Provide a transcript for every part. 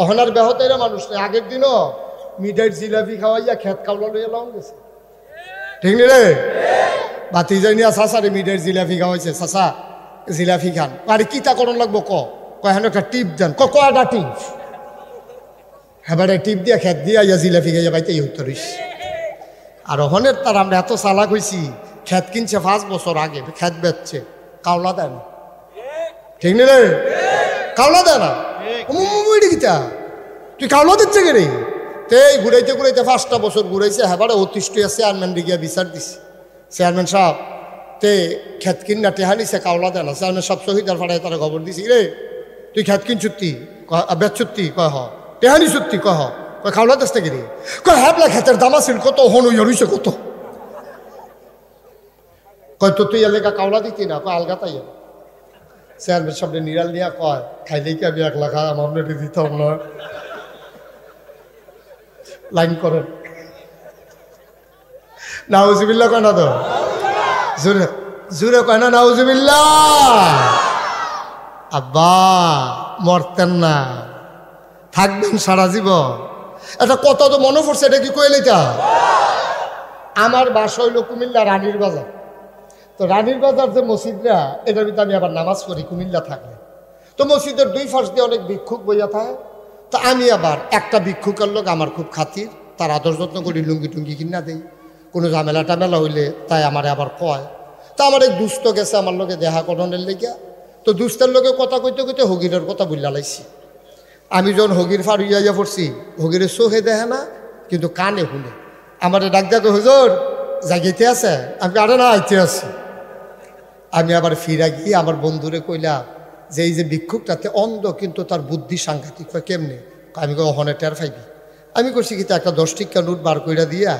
অহনার ব্যাহতেরা মানুষ নেই। আগের দিনও মিঠাইয়ের জিলাপি খাওয়াইয়া খেত কাউলা লইয়া লাও গেছে, ঠিক নি রে? বাতি যাইনিয়া চাচারে মিঠাইয়ের জিলাপি খাওয়াইছে, চাচা জিলাপি খান। আরে কিতা করণ লাগবো কয় হেন একটা টিপ দেন, কয়টা টিপ? হেবারে টিপ দিয়া খেত দিয়া ইয়া জিলাপি খাইয়া পাইতে এই উত্তরিস। আর অহনের তার আমরা এত চালাক হইছি, খেত কিনছে 5 বছর আগে, খেত বেচছে, কাওলা দেয় না, ঠিক নি রে? কাওলা দেয় না। কিতা তুই কাওলা দিচ্ছে কে রে? এই ঘুরাইতে ঘুরাইতে 5টা বছর ঘুরাইছে, হেবারে অতিষ্ঠ চেয়ারম্যান গিয়া বিচার দিছে। চেয়ারম্যান সাহেব তে খেত কিনা টেহা নিছে, কাওলা দেয় না। চেয়ারম্যান সাহেব শহীদার ফাড়ায় তারা খবর দিছি, রে তুই খেত কিন সত্যি বেচ সত্যি? কয় হ। টেহানি সত্যি? কয় হ। কয় কাওলা দেশ থেকে রে? কয় হ্যাবলা খেতের দাম আছিল কত, হন হইছে কত? কয় তো তুই এলাকা কাওলা দিতি না? কয় আলগা তাই। চেয়ারম্যান সাহেব নিরাল নিয়া কয় খাইলেই কি আমি 1 লাখ আমার নেটে দিতাম না? লাইন করেন নাউজুবিল্লাহ কয় না তো? জোরে জোরে কয় না নাউজুবিল্লাহ? আব্বা মরতেন না, থাকবেন সারা জীবন। একটা কথা তো মনে পড়ছে, এটা কি কইলে? আমার বাসা হইল কুমিল্লা রানীর বাজার। তো রানীর বাজার যে মসজিদটা, এটার ভিতরে আমি আবার নামাজ পড়ি কুমিল্লা থাকলে। তো মসজিদের 2 পাশ দিয়ে অনেক ভিক্ষুক বইয়া থাকে। তো আমি আবার একটা ভিক্ষুকের লোক আমার খুব খাতির, তার আদর যত্ন করি, লুঙ্গি টুঙ্গি কিনা দেই, কোনো ঝামেলা টামেলা হইলে তাই আমার আবার কয়। তা আমার এক দুস্থ গেছে আমার লোকে দেখা করণের লেগিয়া। তো দুস্থের লোকে কথা কইতে কইতে হগিরের কথা বুঝলা লাইছি। আমি যখন হগির ফার ইয়া পড়ছি, হগিরের চোখে দেখে না কিন্তু কানে শুনে। আমার ডাক দেখো, হুজুর জাগিতে আছে? আমি আরে না, আইতে আছি। আমি আবার ফিরা গিয়ে আমার বন্ধুরে কইলাম যে এই যে ভিক্ষুকটাতে অন্ধ কিন্তু তার বুদ্ধি সাংঘাতিক। কয় কেমনে? আমি কই ওখানে টের পাইবি। আমি করছি কি, একটা 10 টিকা নোট বার কইরা দিয়া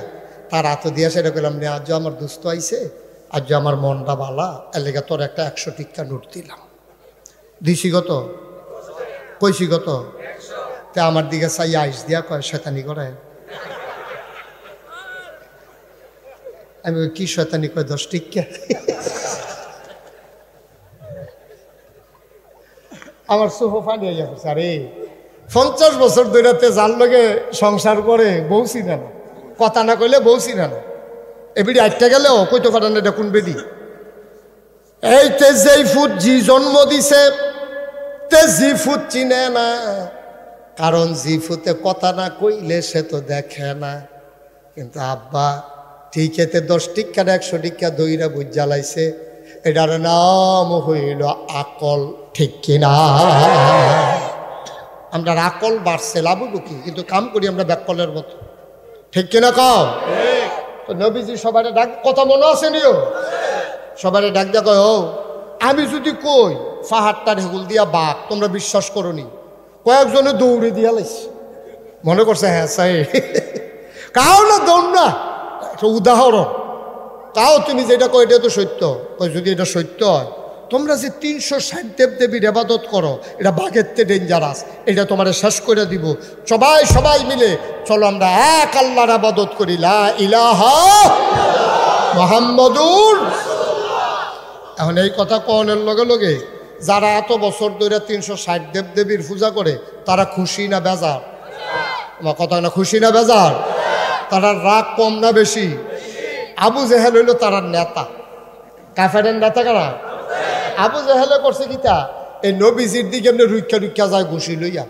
তার হাতে দিয়া সেটা কইলাম, নে আজ আমার দুস্থ আইছে, আজ আমার মনটা বালা, এর লেগে তোর একটা 100 টিকা নোট দিলাম। দিছি কত? কইছি কত? তা আমার দিকে চাই আইস দিয়া কয় শয়তানি করে। আমি কি শয়তানি? কয় 10 টিকা। আমার চোখ ফানি হইয়া পড়ছে। আরে 50 বছর ধরে যার লগে সংসার করে বউছি না, কথা না কইলে বউছি না, এবিডি 8টা গেলেও কইতে পারেন এটা কোন বেদি। এই তে যেই ফুট জি জন্ম দিছে, তে জি ফুট চিনে না, কারণ জি ফুতে কথা না কইলে সে তো দেখে না। কিন্তু আব্বা ঠিক এতে 10 টিকা 100 টিকা দইরা বুঝ জ্বালাইছে, এটার নাম হইল আকল, ঠিক কিনা? আমরা আকল বাড়ছে লাভবো কি, কিন্তু কাম করি আমরা ব্যাকলের মতো, ঠিক কিনা? কম তো নবীজি সবার ডাক, কথা মনে আছে নিও? সবার ডাক দেখো, ও আমি যদি কই পাহাড়টার হেগুল দিয়া বাঘ, তোমরা বিশ্বাস করো নি? কয়েকজনে দৌড়ে দিয়া লাইছে, মনে করছে হ্যাঁ সাই কাও না দৌড় না। একটা উদাহরণ, তাও তুমি যেটা কো এটা তো সত্য। যদি এটা সত্য হয়, তোমরা যে 360 দেবদেবীর ইবাদত করো, এটা বাঘের তে ডেঞ্জারাস, এটা তোমার শেষ করে দিব। সবাই মিলে চলো আমরা এক আল্লাহর ইবাদত করি, লা ইলাহা মুহাম্মাদুর। এখন এই কথা কোনের লগে লগে যারা এত বছর ধরে 360 দেবদেবীর পূজা করে, তারা খুশি না বেজার? আমার কথা না, খুশি না বেজার? তারা রাগ কম না বেশি? আবু জেহেল হইল তারা নেতা, কাফেরের নেতা কারা? আবু জেহেলে করছে কিতা, এই নবীজির দিকে এমনি রুক্ষা যায় ঘুষি লইয়া,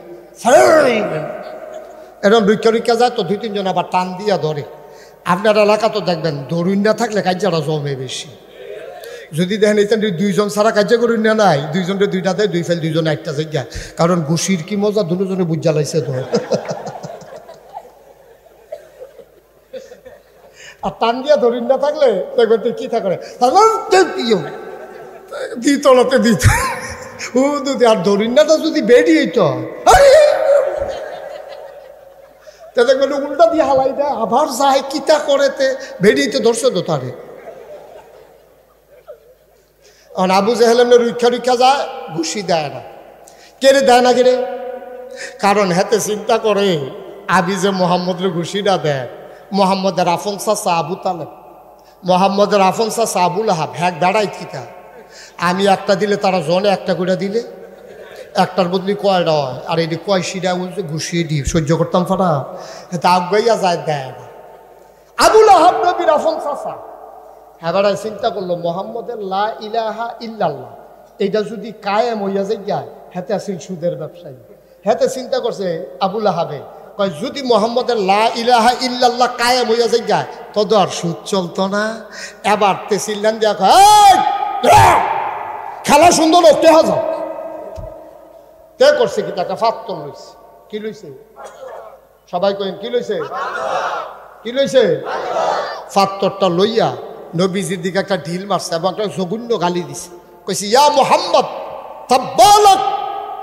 এরকম রুক্ষা যায় তো 2-3 জন আবার টান দিয়া ধরে। আপনার এলাকা তো দেখবেন ধরুন না থাকলে কাজ্যাটা জমে বেশি। যদি দেখেন এই 2 জন ছাড়া কাজ্যা করুন না নাই, 2 জনের 2টা দেয়, 2 ফেল 2 জন 1টা জায়গা, কারণ ঘুষির কি মজা দুজনে বুঝ জ্বালাইছে তো। আর টান দিয়া ধরিন না থাকলে দেখবেন তুই কি থাকে দ্বিতলাতে দিত আর ধরিন্নাটা যদি বেডি হইতো দেখবেন উল্টা দিয়ে হালাই দেয়, আবার যায় কিতা করেতে বেডিতে ধরছে তো তারে। আবু জেহেল রুক্ষা যায়, ঘুষি দেয় না। কেড়ে দেয় না কেড়ে? কারণ হাতে চিন্তা করে আবি যে মোহাম্মদের ঘুষিটা দেয়, মোহাম্মদের আফন চাচা আবু তালেব, মোহাম্মদের আফন চাচা আবুল আহাব, হ্যাক দাঁড়াই কিতা। আমি একটা দিলে তারা জনে একটা করে দিলে, একটার বদলি কয়টা হয়, আর এটি কয় সিটা ঘুষিয়ে দিই সহ্য করতাম ফাটা, তা আগাইয়া যায় দেয় না। আবুল আহাব নবীর আফন চাচা, এবার চিন্তা করলো মোহাম্মদের লা ইলাহা ইল্লাল্লাহ এইটা যদি কায়েম হইয়া যায়, হেতে আসিল সুদের ব্যবসায়ী। হেতে চিন্তা করছে আবুল আহাবে, কয় যদি মোহাম্মদের লা ইলাহা ইল্লাল্লাহ কায়েম হইয়া যায় তত আর সুদ চলতো না। এবার তে চিল্লান দিয়া কয় খেলা সুন্দর লোক টেহা যাও। তে করছে কি একটা ফাত্তর লইছে। কি লইছে? সবাই কইন কি লইছে? কি লইছে? ফাত্তরটা লইয়া নবীজির দিকে একটা ঢিল মারছে এবং একটা জঘন্য গালি দিছে। কইছে ইয়া মুহাম্মদ তাব্বালাক,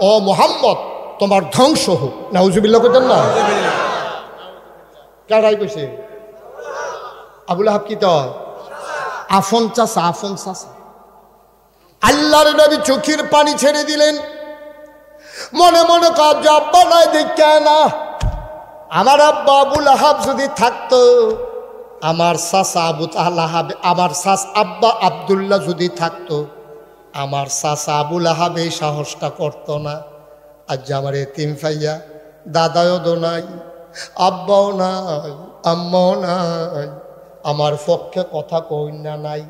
ও মুহাম্মদ তোমার ধ্বংস হোক। নাউজুবিল্লাহ কইতেন না? কারাই কইছে? আবুল আহাব কি তো আফন চাচা, আফন চাচা। আল্লাহর নবী চোখের পানি ছেড়ে দিলেন, মনে মনে কাজ আব্বা নাই দেখে না, আমার আব্বা আবুল আহাব যদি থাকতো, আমার চাচা আবু আহাব, আমার চাচ আব্বা আব্দুল্লাহ যদি থাকতো, আমার চাচা আবুল আহাব এই সাহসটা করতো না। আজ আমার এতিম ফাইয়া দাদাও তো নাই, আব্বাও নাই, আম্মাও নাই, আমার পক্ষে কথা কইনা নাই।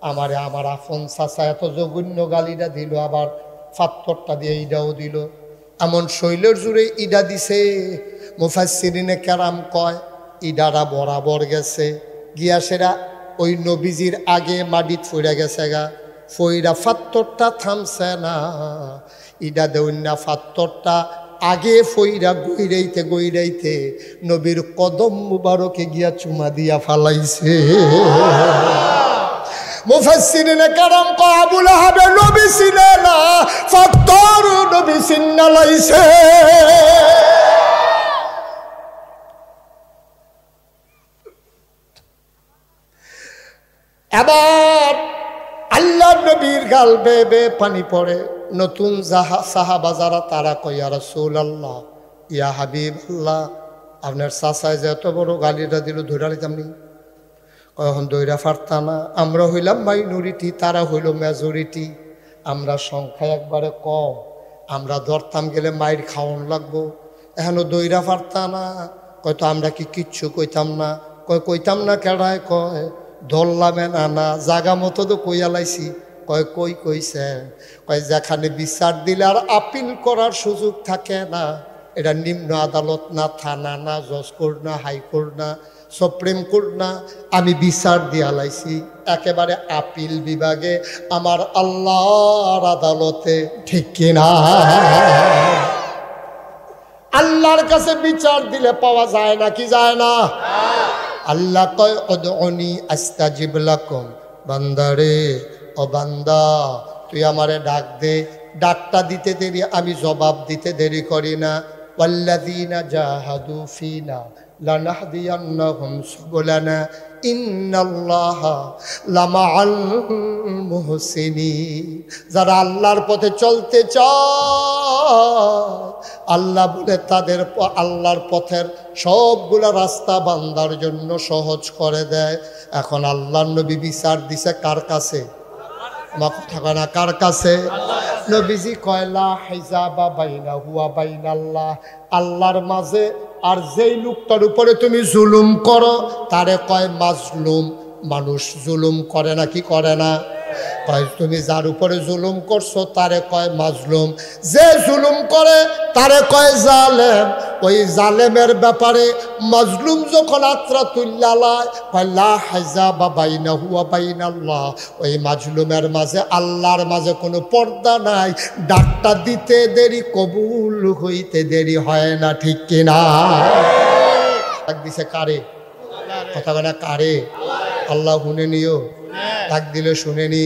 আমারে আমার আফন চাচা এত জঘন্য গালিটা দিল, আবার ফাত্তরটা দিয়ে ইডাও দিল। এমন শৈলের জুড়ে ইডা দিছে, মুফাসসিরিনে কেরাম কয় ইডারা বরাবর গেছে গিয়া সেরা ওই নবীজির আগে মাটিত ফইরা গেছে গা, ফইরা ফাত্তরটা থামছে না। ইডা দেউন্না ফাত্তরটা আগে ফইরা গইরাইতে গইরাইতে নবীর কদম মুবারকে গিয়া চুমা দিয়া ফালাইছে। মুফাসসিরিনে কেরাম কয় আবুল আহাবে নবী চিনে না, ফাত্তর নবী চিন্না লাইছে। এবার আল্লাহ নবীর গাল বেয়ে বেয়ে পানি পড়ে। নতুন সাহাবা যারা তারা কয় ইয়া রাসূলুল্লাহ, ইয়া হাবিবাল্লাহ, আপনার চাচায় যে এত বড় গালিটা দিল ধরে নিতাম নি? এখন দইরা ফারতা না, আমরা হইলাম মাইনরিটি, তারা হইল মেজরিটি, আমরা সংখ্যা একবারে কম, আমরা ধরতাম গেলে মাইর খাওয়ান লাগবো, এখনো দইরা ফারতা না। কয়তো আমরা কি কিচ্ছু কইতাম না? কইতাম না কেডায়? কয় ধরলামে না, না জাগা মতো তো কইয়া লাইছি। কয় কইছে? কয় যেখানে বিচার দিলে আর আপিল করার সুযোগ থাকে না, এটা নিম্ন আদালত না, থানা না, জজ কোর্ট না, হাইকোর্ট না, সুপ্রিম কোর্ট না, আমি বিচার দিয়া লাইছি একেবারে আপিল বিভাগে, আমার আল্লাহর আদালতে। ঠিক কিনা? আল্লাহর কাছে বিচার দিলে পাওয়া যায় না কি যায় না? আল্লাহ কয় উদউনি আস্তাজিব লাকুম, বান্দারে ও বান্দা তুই আমারে ডাক দে, ডাকটা দিতে দেরি, আমি জবাব দিতে দেরি করি না। ওয়াল্লাযীনা জাহাদু ফিনা লানাহদিয়ান্নাহুম সুবুলানা ইন্নাল্লাহা লামাআল মুহসিনিন। যারা আল্লাহর পথে চলতে চায়, আল্লাহ বলে তাদের আল্লাহর পথের সবগুলা রাস্তা বান্দার জন্য সহজ করে দেয়। এখন আল্লাহর নবী বিচার দিছে কার কাছে? না কার কাছে? নবীজি কয় লা হিজাবা বাইনাহু ওয়া বাইনাল্লাহ, আল্লাহর মাঝে আর যেই লোকটার উপরে তুমি জুলুম করো তারে কয় মাজলুম। মানুষ জুলুম করে না কি করে না? কয় তুমি যার উপরে জুলুম করছো তারে কয় মাজলুম, যে জুলুম করে তারে কয় জালেম। ওই জালেমের ব্যাপারে মাজলুম যখন আত্রা তুল্লালায় কয় লা হিজাবা বাইনাহু ওয়া বাইনাল্লাহ, ওই মাজলুমের মাঝে আল্লাহর মাঝে কোনো পর্দা নাই, ডাকটা দিতে দেরি কবুল হইতে দেরি হয় না। ঠিক কিনা? ডাক দিছে কারে? কথা বলে কারে? আল্লাহ শুনে নিও, ডাক দিলে শুনেনি,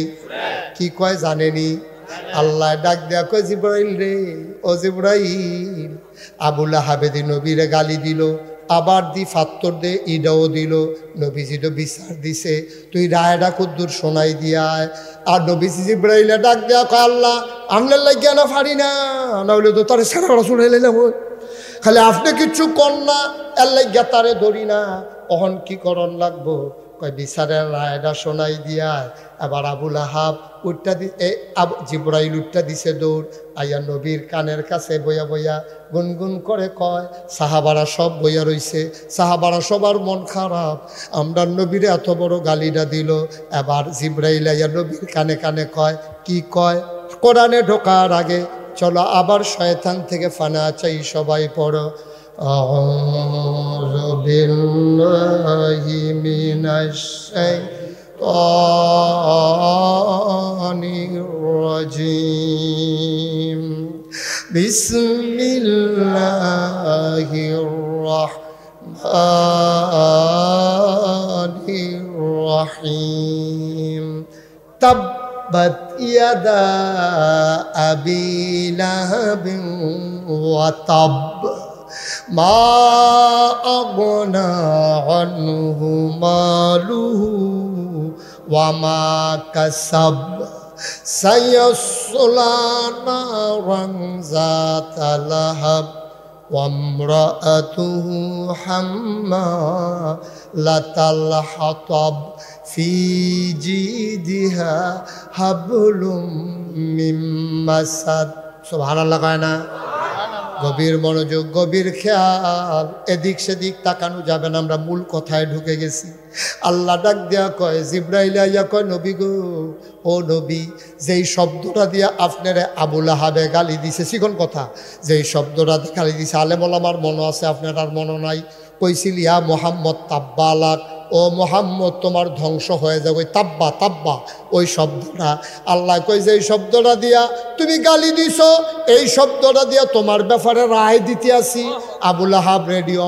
কি কয় জানেনি? আল্লাহ ডাক দেয়া কয় জিব্রাইল রে, ও জিব্রাইল, আবুল আহাবেদি নবীরে গালি দিল, আবার দি ফাত্তর দে ইডাও দিল, নবীজি তো বিচার দিছে, তুই রায়টা কদ্দুর শোনাই দিয়ায়। আর নবীজি জিব্রাইলে ডাক দেয়া কয় আল্লাহ আমনের লাগিয়া না ফারি না, নাহলে তো তার সারা শুনাই লাইলাম, খালি আপনি কিচ্ছু কর না, এর লাগিয়া তারে ধরি না, অহন কি করণ লাগবো? কয় বিচারের রায়টা শোনাই দিয়ায়। এবার আবুল আহাব উঠটা জিব্রাইল উঠটা দিছে দৌড় আইয়া নবীর কানের কাছে বইয়া বইয়া গুনগুন করে কয়, সাহাবারা সব বইয়া রইছে, সাহাবারা সবার মন খারাপ, আমরা নবীর এত বড় গালিটা দিল। এবার জিব্রাইল আইয়া নবীর কানে কানে কয়, কি কয়? কোরআনে ঢোকার আগে চলো আবার শয়তান থেকে ফানা চাই, সবাই পড়ো আউযু বিল্লাহি মিনাশ শাইতানির রাজিম বিসমিল্লাহির রাহমানির রাহিম তাব্বাত ইয়াদা আবি লাহাবিন ওয়া তাব মা আগনা আনহু মালুহু ওয়া মা কাসাব সায়াসলা নারান যাতা লাহাব ওয়া ইমরাআতুহু হাম্মালাতাল হাতাব ফি জিদিহা হাবলুম মিন মাসাদ। সুবহানাল্লাহ কয় না? গভীর মনোযোগ, গভীর খেয়াল, এদিক সেদিক তাকানো যাবে না। আমরা মূল কথায় ঢুকে গেছি। আল্লাহ ডাক দেয়া কয়, জিব্রাইল আইয়া কয়, নবী গো, ও নবী, যেই শব্দটা দিয়া আপনারে আবুল আহাবে গালি দিছে, শিখন কথা, যেই শব্দটা গালি দিছে, আলেম ওলামার মনে আছে, আপনার আর মনে নাই। কইছিল, ইয়া মোহাম্মদ তাব্বা আলাক, ও মোহাম্মদ তোমার ধ্বংস হয়ে যাবে। তাব্বা তাব্বা ওই শব্দটা আল্লাহ কই, যে এই শব্দটা দিয়া তুমি গালি দিছ, এই শব্দটা দিয়া তোমার ব্যাপারে রায় দিতে আসি। আবুল আহাব রেডিও,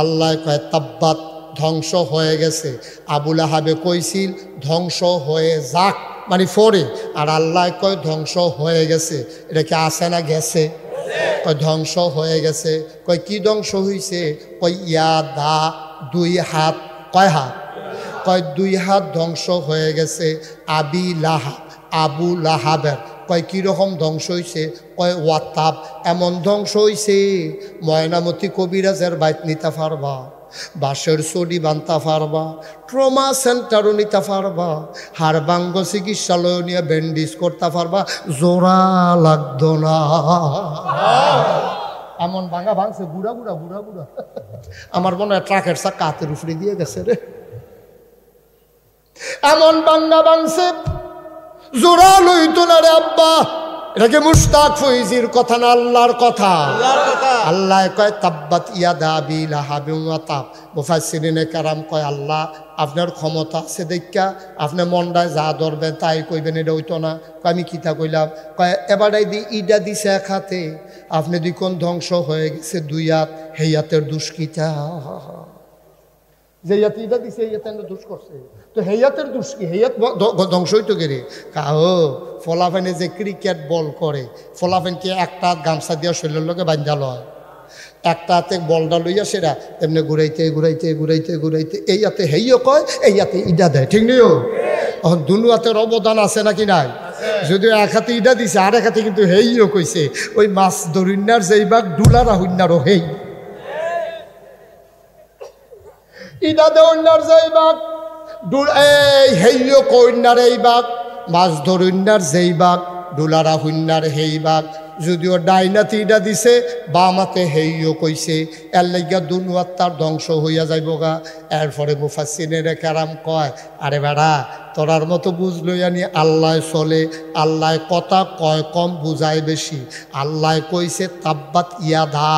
আল্লাহ কয় তাব্বাত, ধ্বংস হয়ে গেছে। আবুল আহাবে কইছিল ধ্বংস হয়ে যাক, মানে ফরে, আর আল্লাহ কয় ধ্বংস হয়ে গেছে। এটা কি আসে না গেছে? কয় ধ্বংস হয়ে গেছে। কয় কি ধ্বংস হইছে? কয় ইয়া দা, দুই হাত। কয় হাত? কয় দুই হাত ধ্বংস হয়ে গেছে। আবি লাহাব, আবু লাহাবের। কয় কীরকম ধ্বংস হয়েছে? কয় ওয়াতাব, এমন ধ্বংস হয়েছে ময়নামতি কবিরাজের বাইত নিতে পারবা, বাঁশের চড়ি বানতে পারবা, ট্রমা সেন্টারও নিতে পারবা, হাড়বাঙ্গ চিকিৎসালয় নিয়ে ব্যান্ডেজ করতে পারবা, জোড়া লাগতো না। এমন ভাঙা ভাঙছে, বুড়া বুড়া বুড়া বুড়া। আমার মনে হয় ট্রাকের চাকা হাতের উপরে দিয়ে গেছে রে। এমন ভাঙা ভাঙছে, জোড়া লইতো না রে আব্বা। এটাকে মুশতাক ফৈজির কথা না, আল্লাহর কথা। আল্লাহ কয় তাব্বাত ইয়াদা আবি লাহাবিন ওয়া তাব। মুফাসসিরিনে কেরাম কয়, আল্লাহ আপনার ক্ষমতা আছে দেখা আপনি মনটায় যা ধরবেন তাই কইবেন, এটা হইতো না। কয় আমি কিতা কইলাম? কয় এবারাই দি ইডা দিছে এক হাতে, আপনি দুইখন ধ্বংস হয়ে গেছে দুই হাত, হেই হাতের দুষ্কিতা। যে ইয়াতে ইডা দিছে, এই ইয়াতে দুষ করছে, তো হেয়াতের দুষ কি? হেয়াত ধ্বংস হইতো গেরে। কাহো ফলাফেনে যে ক্রিকেট বল করে, ফলাফেনকে একটা গামছা দিয়া শরীরের লোকে বান্ধা লয়, একটা হাতে বলটা লইয়া সেরা এমনি ঘুরাইতে ঘুরাইতে ঘুরাইতে ঘুরাইতে এই হাতে হেইও কয়, এই হাতে ইডা দেয়, ঠিক নেই? এখন দুনু হাতের অবদান আছে নাকি নাই? যদিও এক হাতে ইডা দিছে, আর এক হাতে কিন্তু হেইও কইছে। ওই মাছ ধরিনার যেই বাঘ, ডুলারা হইনারও হেই, ইডা দেওয়ার যেই বাঘ, এই হেইও কইনার এই বাঘ, মাছ ধরিনার যেই বাঘ, ডুলারা হইনার হেই বাঘ। যদিও ডাইনাতে ইডা দিছে, বামাতে হেইও কইছে, এর লাইগা দুনুয়ার তার ধ্বংস হইয়া যাইব গা। এরপরে মুফাসসিরিনে কেরাম কয়, আরে বেড়া, তোরার মতো বুঝ লইয়া নি আল্লাহ চলে। আল্লাহ কথা কয় কম, বুঝায় বেশি। আল্লাহ কইছে তাব্বাত ইয়াদা,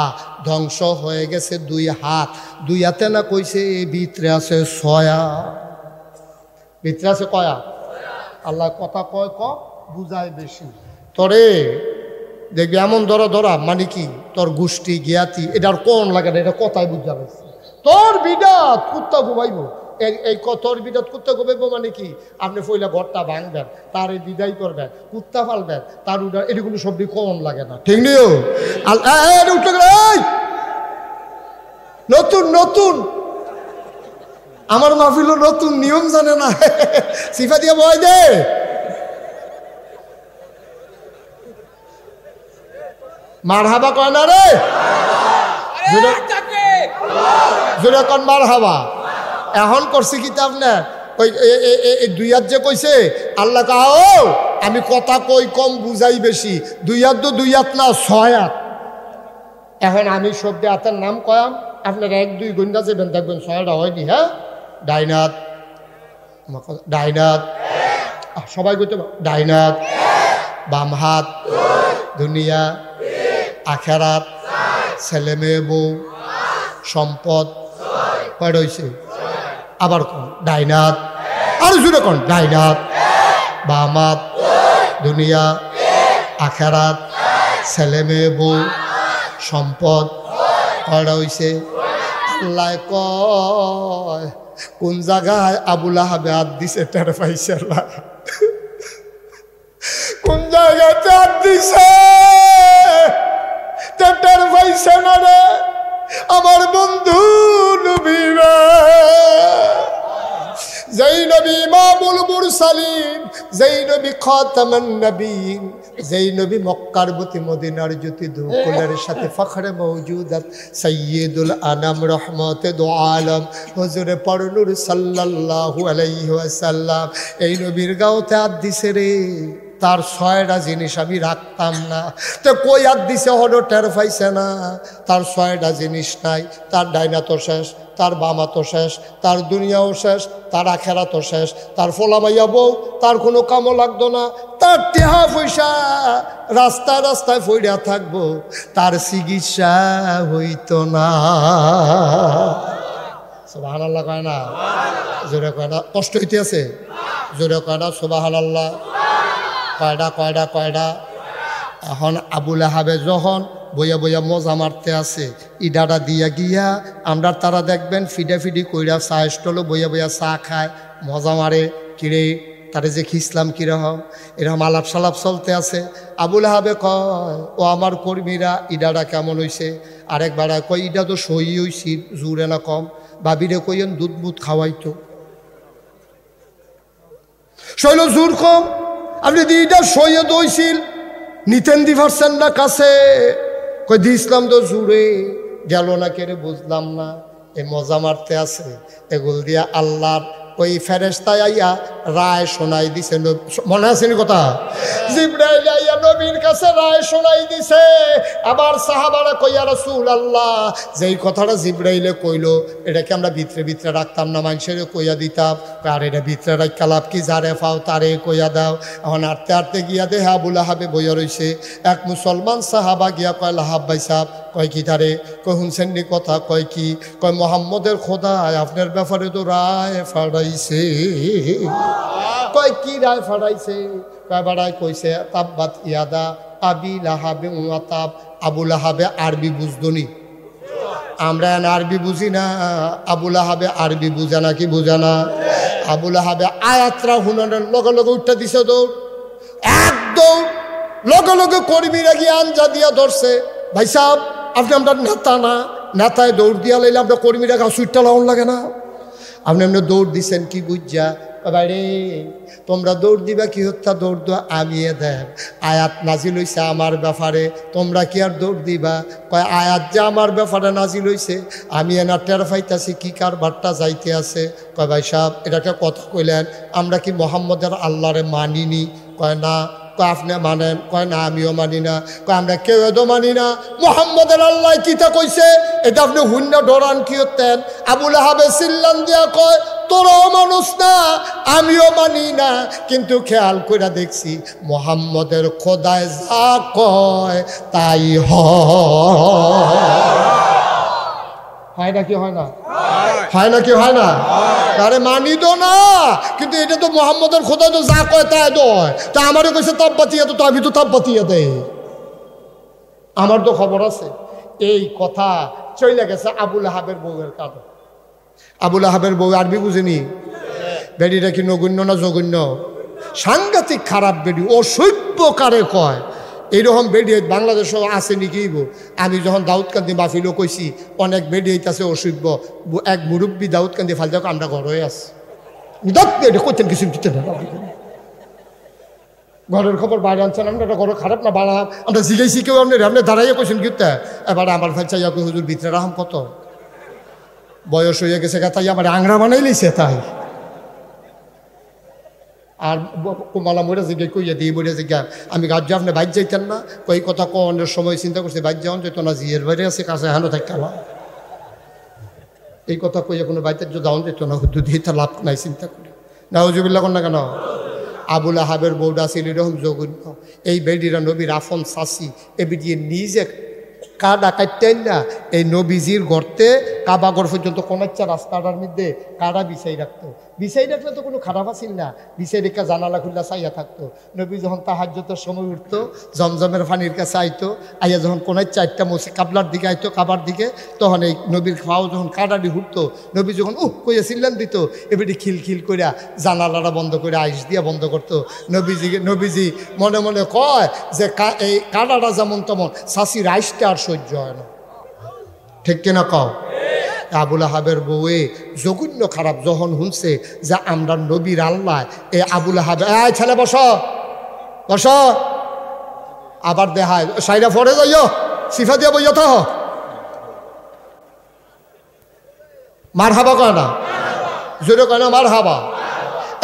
ধ্বংস হয়ে গেছে দুই হাত। দুই হাতে না কইছে, এই ভিতরে আছে ছয়া, ভিতরে আছে কয়া। আল্লাহ কথা কয় কম, বুঝায় বেশি। তোরে দেখবি এমন ধরা ধরা, মানে কি তোর গোষ্ঠী জ্ঞাতি, এটার কোন লাগে না, এটা কথাই বুঝা পাইছে। তোর বিদাত কুত্তা ঘুমাইব, এই তোর বিদাত কুত্তা ঘুমাইব মানে কি? আপনি পয়লা ঘরটা ভাঙবেন, তার বিদায় করবেন, কুত্তা ফালবেন, তার উঠার, এগুলো সবই কোন লাগে না, ঠিক নেই? নতুন নতুন আমার মাহফিল নতুন নিয়ম জানে না, সিফা দিয়া বয় দে। মারহাবা কয় না রে, জোরে কন মারহাবা। এখন করছি কি আপনার ওই দুই হাত যে কইছে আল্লাহ কাও আমি কথা কই কম বুঝাই বেশি, দুই হাত তো দুই হাত না 6 হাত। এখন আমি শব্দে হাতের নাম কয়াম, আপনার 1 2 গুণটা যাবেন দেখবেন 6টা হয়নি। হ্যাঁ, ডাইনাত, ডাইনাত, সবাই কইতে ডাইনাত, বাম হাত, দুনিয়া, আখেরাত, ছেলে মেয়ে বউ, সম্পদ, কয়টা হয়েছে? আবার কোন ডাইনাত, আর জুড়ে কোন ডাইনাত, বাম হাত, দুনিয়া, আখেরাত, ছেলে মেয়ে বউ, সম্পদ, কয়টা হয়েছে? আল্লাহ কয় কোন জায়গায় আবুল আহাবে হাত দিছে টের পাইছে আল্লাহ, কোন জায়গায় হাত দিছে টের পাইছে না রে আমার বন্ধু নবীরা। যেই নবী ইমামুল মুরসালিন, যেই নবী খাতামান নবীন, যেই নবী মক্কার প্রতি মদিনার জ্যোতি দুকুলের সাথে ফখরে মওজুদাত সাইয়্যিদুল আনাম রহমতে দু আলম হুজুরে পরনুর সাল্লাল্লাহু আলাইহি ওয়াসাল্লাম এই নবীর গাওতে হাত দিছে রে। তার 6টা জিনিস আমি রাখতাম না, তো কই হাত দিছে হলো টের পাইছে না। তার 6টা জিনিস নাই, তার ডাইনা তো শেষ, তার বামা তো শেষ, তার দুনিয়াও শেষ, তার আখেরা তো শেষ, তার ফোলামাইয়া বউ, তার কোনো কামও লাগতো না, তার টেহা পয়সা রাস্তায় রাস্তায় ফইরা থাকবো, তার চিকিৎসা হইতো না। সুবহানাল্লাহ কয় না? জোরে কয় না? কষ্ট হইতে আছে? জোরে কয় না সুবহানাল্লাহ? কয়টা কয়টা কয়টা? এখন আবুল আহাবে যখন বইয়া বইয়া মজা মারতে আছে, ইডাটা দিয়া গিয়া আমরা তারা দেখবেন ফিডা ফিডি কইরা চা স্টলে বইয়া বইয়া চা খায়, মজা মারে। কিরে তারে যে খিসলাম কিরকম, এরকম আলাপ সালাপ চলতে আছে। আবুল আহাবে কয় ও আমার কর্মীরা ইডাটা কেমন হইছে? আরেকবার কয় ইডা তো সই হইছি, জুড়ে না কম। বাবিরে কইয়েন দুধ বুধ খাওয়াইতো, শৈল জোর কম। আপনি দিটা সইয়ে দইছিল নিতেন দি পারছেন না কাছে, কই দিয়েছিলাম তো জুড়ে গেল না কেড়ে বুঝলাম না। এ মজা মারতে আছে, এগুল দিয়া আল্লাহর ওই ফেরেশতায় আইয়া রায় শোনাই দিছে। মনে আছে কথা? জিবরাইল আইয়া নবীর কাছে রায় শোনাই দিছে। আবার সাহাবারা কইয়া রাসূলুল্লাহ যেই কথাটা জিবরাইলে কইলো এটাকে আমরা ভিতরে ভিতরে রাখতাম না, মানুষের কইয়া দিতাম। আর এটা ভিতরে রাখা লাভ কি? যারে পাও তারে কইয়া দাও। এখন আটতে আটতে গিয়া দেহে আবুল আহাবে বইয়া রইছে। এক মুসলমান সাহাবা গিয়া কয় লাহাব ভাই সাহেব, কয় কি তারে? কয় শুনছেন নি কথা? কয় কি? কয় মোহাম্মদের খোদায় আপনার ব্যাপারে তো রায় ফাড়াইছে। কয় কি রায় ফাড়াইছে? কয় বাড়াই কইছে তাব্বাত ইয়াদা আবি লাহাবে ওয়াতাব। আবুল আহাবে আরবি বুঝদনি, আমরা আরবি বুঝি না, আবুল আহাবে আরবি বুঝা না। কি বুঝা না? আবুল আহাবে আয়াতরা হুনানের লগে লগে উঠতে দিছে দৌড়, একদম লগে লগে কর্মীরা গিয়ে আঞ্জা দিয়া ধরছে। ভাই সাহেব আপনি আমরা নেতা না, নেতায় দৌড় দিয়া লাইলে আপনার কর্মীরা গা সুইটটা লাউন লাগে না? আপনি এমনি দৌড় দিছেন কি বুঝা? বাইরে তোমরা দৌড় দিবা কি হত্যা? দৌড় দো আমি দেখ আয়াত নাজিল হইছে আমার ব্যাপারে, তোমরা কি আর দৌড় দিবা? কয় আয়াত যে আমার ব্যাপারে নাজিল হইছে আমি এনা টের পাইতাছি কি কারবারটা যাইতে আছে। কয় ভাই সাহেব এটাকে কথা কইলেন, আমরা কি মোহাম্মদের আল্লাহরে মানিনি? কয় না। কয় আপনি মানেন? কয় না আমিও মানি না। কয় আমরা কেউ এদো মানি না। মোহাম্মদের আল্লাহ কিতা কইছে এটা আপনি হুন্য ডরান কি হতেন? আবুল আহাবে সিল্লান দিয়া কয় তোরাও মানুষ না আমিও মানি না, কিন্তু খেয়াল করে দেখছি মোহাম্মদের খোদায় যা কয় তাই হয় নাকি হয় না? হয় নাকি হয় না? আরে মানি তো না, কিন্তু এটা তো মোহাম্মদের খোদা তো যা কয় তাই দয়। তা আমারও কইছে তাপ বাতিয়ে, তো আমি তো তাপ বাতিয়ে দেয়, আমার তো খবর আছে। এই কথা চলে গেছে আবুল আহাবের বউয়ের কাছে। আবুল আহাবের বউ আরবি বুঝেনি। বেডিটা কি নগণ্য না জঘন্য? সাংঘাতিক খারাপ বেডি, অসভ্য কারে কয়। এইরকম বেডি বাংলাদেশও আছে নাকি? আমি যখন দাউদকান্দি মাহফিলও কইছি অনেক বেডি হইতাছে অসভ্য। এক মুরব্বী দাউদকান্দি ফাল যাক আমরা ঘর হয়ে আছি, কইতেন কিছু দিতে না, ঘরের খবর বাইরে আনছেন আমরা, একটা ঘর খারাপ না বাড়াম আমরা জিগাইছি কেউ আপনি আপনি দাঁড়াইয়া কইছেন কিতা? এবার আমার ভাই চাইয়া কই হুজুর ভিতরে রাহাম কত বয়স হয়ে গেছে তাই আমার আংরা বানাই লইছে। তাই আর কুমালা মরে জিগে কইয়া দিয়ে বলে জিগা আমি গাছ আপনি বাইর যাইতেন না কই কথা কনের সময় চিন্তা করছি বাইর যাওয়ান যেত না জিয়ের বাইরে আছে কাছে হানো থাকতাম এই কথা কইয়া কোনো বাইতে যাওয়ান যেত না হুদ্দু দিয়ে তার লাভ নাই চিন্তা করি নাউজুবিল্লাহ কর না কেন আবুল আহাবের বউডা ছিল এরকম জঘন্য এই বেডিরা নবীর আফন চাষি এ বেডিয়ে নিজে কাদা কাটতেন না এই নবীজির গর্তে কাবাগর পর্যন্ত কোনাচ্চা রাস্তাটার মধ্যে কাদা বিছাই রাখতো বিছাই রাখলে তো কোনো খারাপ আসিল না বিছাই রেখা জানালা খুল্লা চাইয়া থাকতো নবী যখন তাহাজ্জুদের সময় উঠতো জমজমের পানির কাছে আইতো আইয়া যখন কোনাচ্চা একটা মসি কাবলার দিকে আইতো কাবার দিকে তখন এই নবীর খাওয়াও যখন কাদাডি উঠতো নবী যখন কইয়া চিল্লান দিত এবারে খিলখিল কইরা জানালাটা বন্ধ করে আইস দিয়া বন্ধ করতো নবীজি মনে মনে কয় যে এই কাদাটা যেমন তেমন শাশির আইসটা আর সহ্য হয় না ঠিক কিনা কও আবুল আহাবের বউয়ে জঘন্য খারাপ যখন শুনছে যে আমরা নবীর আল্লাহ এ আবুল আহাব ছেলে বস বস আবার দেখায় সাইরা ফরে যাইও সিফা দিয়ে বইয়া তো মার হাবা কয় না জোরে কয় না মার হাবা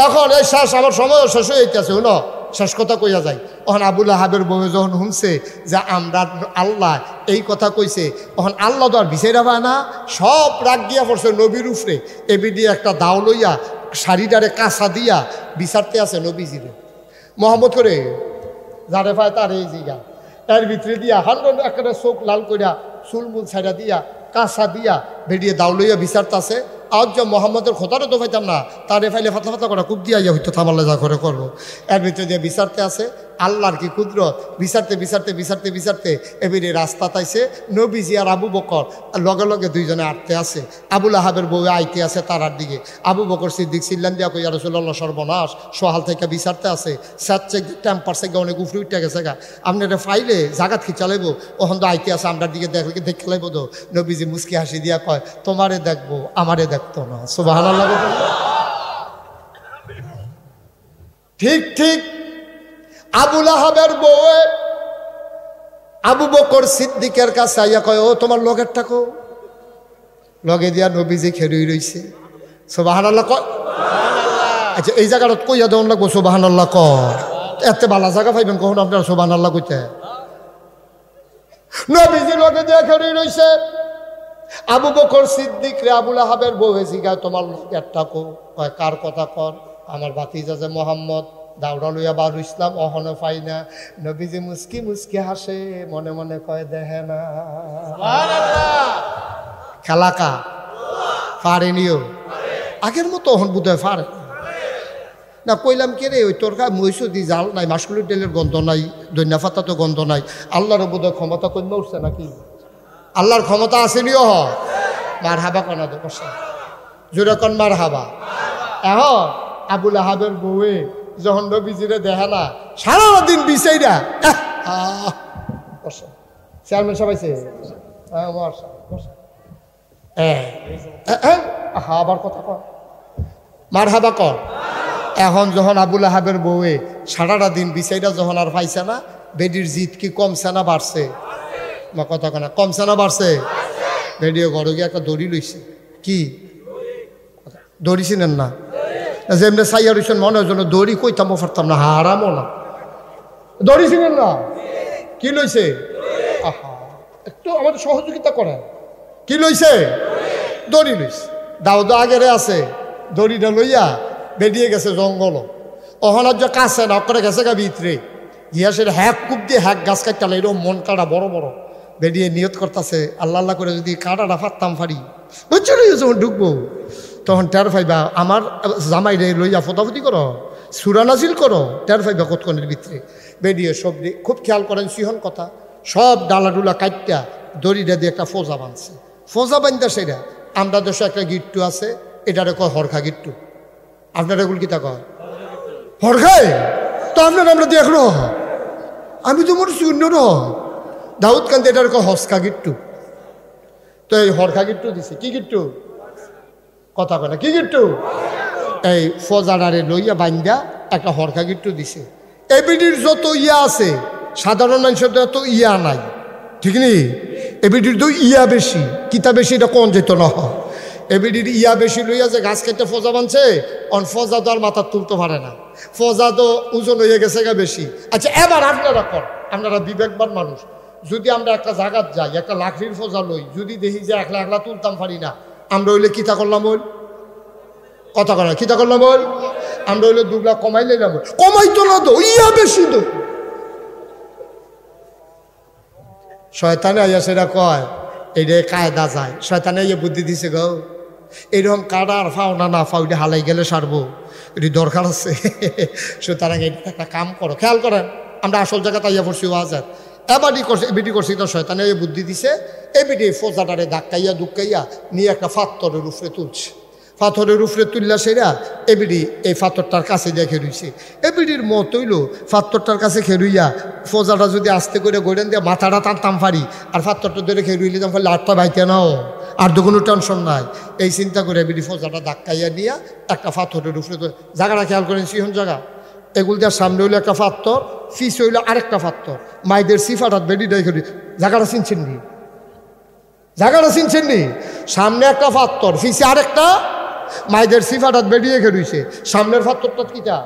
এখন এই শ্বাস আমার সময় শেষ হয়ে যেতেছে শুনো শেষ কথা কইয়া যায় তখন আবুল আহাবের বউ যখন শুনছে যে আমরা আল্লাহ এই কথা কইছে তখন আল্লাহ তো আর বিচাইরা পায় না সব রাগ দিয়া পড়ছে নবীর উফরে এবি দিয়ে একটা দাও লইয়া শাড়িটারে কাঁচা দিয়া বিচারতে আছে নবীজিরে মোহাম্মদ করে যারে পায় তার এই জিগা এর ভিতরে দিয়া হান্ডন একটা চোখ লাল কইরা চুলমুল ছাইড়া দিয়া কাঁচা দিয়া বেরিয়ে দাও লইয়া বিচারতে আছে আজ যে মোহাম্মদের খোদারও তো পাইতাম না তারে ফাইলে ফাতা ফাতা করা খুব দিয়া হইতো থামালে যা করে করবো এর ভিতরে দিয়ে বিচারতে আছে আল্লাহর কি কুদরত বিচারতে এবারে রাস্তা তাইছে নবীজি আর আবু বকর লগে লগে দুইজনে আটতে আছে আবুল আহাবের বউ আইতে আছে তারার দিকে আবু বকর সিদ্দিক চিল্লান দিয়া কই রাসূলুল্লাহ সর্বনাশ সোহাল থেকে বিচারতে আছে সাচ্ছে টেম্পার থেকে অনেক উফরে উঠে গেছে গা আপনারা ফাইলে জাগাত খিচালাইব ওখান তো আইতে আছে আমরার দিকে দেখে লাইব তো নবীজি মুস্কি হাসি দিয়া কয় তোমারে দেখবো আমারে দেখতো না সুবহানাল্লাহ ঠিক ঠিক আবুল আহাবের বউ আবু বকর সিদ্দিকের কাছে আইয়া কয় ও তোমার লগের টাকো লগে দিয়া নবীজি খেরুই রইছে সুবহানাল্লাহ কয় আচ্ছা এই জায়গাটা কইয়া দেওয়ান লাগবো সুবহানাল্লাহ কয় এত ভালো জায়গা পাইবেন কখন আপনারা সুবহানাল্লাহ কইতে নবীজি লগে দিয়া খেরুই রইছে আবু বকর সিদ্দিক রে আবুল আহাবের বউ জিগায় তোমার লগের টাকো কয় কার কথা কর আমার ভাতিজা যে মোহাম্মদ দাউড়া লইয়া বারু ইসলাম অহনো পাই না নবীজি মুস্কি মুস্কি হাসে মনে মনে কয় দেহে না খেলাকা পারেনিও আগের মতো অহন বুধহয় পারে না কইলাম কে রে ওই তোর মহিষুদি জাল নাই মাসকুলির তেলের গন্ধ নাই দৈন্যা ফাতা তো গন্ধ নাই আল্লাহর বোধহয় ক্ষমতা কমে উঠছে নাকি আল্লাহর ক্ষমতা আসেনিও হ মার হাবা কনা তো বসা জোরে কন মার হাবা এখন আবুল আহাবের বউয়ে যখন নবীজিরে দেখে না সারাদিন বিচাইরা চেয়ারম্যান সবাই আবার কথা কর মার হাবা কর এখন যখন আবুল আহাবের বউয়ে সারাটা দিন বিচাইরা যখন আর পাইছে না বেডির জিত কি কমছে না বাড়ছে বা কথা কনা কমছে না বাড়ছে বেডিও ঘরে গিয়ে একটা দড়ি লইছে কি দড়ি চিনেন না যেমনি সাইয়া রইছেন মনে হয় যেন দড়ি কইতাম পারতাম না হারামও না দড়ি ছিলেন না কি লইছে আহা একটু আমাদের সহযোগিতা করেন কি লইছে দড়ি লইছে দাউদ আগেরে আছে দড়িটা লইয়া বেরিয়ে গেছে জঙ্গল ওখানে যে কাছে না করে গেছে গা ভিতরে গিয়াসের হ্যাক কুপ দিয়ে হ্যাক গাছ কাটতাল এরকম মন কাটা বড় বড় বেরিয়ে নিয়ত করতেছে আল্লাহ আল্লাহ করে যদি কাটাটা ফাটতাম ফারি বুঝছো যখন ঢুকবো তখন টের ফাইবা আমার জামাই রে লইয়া ফটাফটি করো সুরানাজিল করো টের ফাইবা কতক্ষণের ভিতরে বেরিয়ে সব খুব খেয়াল করেন সিহন কথা সব ডালাডুলা কাটটা দড়িটা দিয়ে একটা ফোজা বাঁধছে ফোজা বান্ধা সেটা আমরা দেশে একটা গিট্টু আছে এটারে কয় হরখা গিট্টু আপনার এগুলো কি তা কয় হরখায় তো আপনার আমরা দেখলো আমি তো মনে শূন্য র দাউদ কান্দি এটার কয় হসকা গিট্টু তো এই হরখা গিট্টু দিছে কি গিট্টু কথা কয় না কি গিট্টু এই ফজারারে লইয়া বান্ধা একটা হরখা গিট্টু দিছে এবিডির যত ইয়া আছে সাধারণ মানুষের তো এত ইয়া নাই ঠিক নি এবিডির তো ইয়া বেশি কিতা বেশি এটা কোন যেত না এবিডির ইয়া বেশি লইয়া যে গাছ কেটে ফজা বানছে, অন ফজা তো আর মাথা তুলতে পারে না, ফজা তো ওজন হয়ে গেছে গা বেশি। আচ্ছা এবার আপনারা কর, আপনারা বিবেকবান মানুষ, যদি আমরা একটা জায়গাত যাই, একটা লাকড়ির ফজা লই, যদি দেখি যে একলা একলা তুলতাম পারি না, আমরা হইলে কিতা করলাম বল, কথা কর, কিতা করলাম বল, আমরা হইলে দুগলা কমাই লইলাম, কমাই তো না তো, ইয়া বেশি তো। শয়তানে আইয়া সেটা কয়, এইটা কায়দা যায়, শয়তানে আইয়া বুদ্ধি দিছে গো, এইরকম কাটার ফাও না ফাও এটা হালাই গেলে সারবো, এটি দরকার আছে। সুতরাং এটা একটা কাম করো, খেয়াল করেন, আমরা আসল জায়গাতে আইয়া পড়ছি ওয়াজার, এবারই করছে এবিটি করছি, তো শয়তানে আইয়া বুদ্ধি দিছে, এবিটি ফোজাটারে ধাক্কাইয়া দুক্কাইয়া নিয়ে একটা পাথরের উপরে তুলছে, পাথরের উপরে তুললা সেরা এবিডি এই পাথরটার কাছে দেখে রইছে, এবিডির মত হইল পাথরটার কাছে খেরুইয়া ফোজাটা যদি আস্তে করে গড়েন দিয়ে মাথাটা টানতাম পারি, আর পাথরটা ধরে খেরুইলে তাম পারলে আটটা বাইতে নাও, আর তো কোনো টেনশন নাই। এই চিন্তা করে এবিডি ফোজাটা ধাক্কাইয়া নিয়ে একটা পাথরের উপরে, জায়গাটা খেয়াল করেন সিহন জায়গা, এগুলো দেওয়ার সামনে হইলো একটা পাথর, ফিস হইলো আরেকটা পাথর, মাইদের সিফাটাত বেডি ডাই খেলি, জায়গাটা চিনছেন নি, জায়গাটা চিনছেন নি, সামনে একটা পাথর, ফিসে আরেকটা, মাইদের সিফাটাত বেরিয়ে খেলুইছে, সামনের পাথরটা কিটা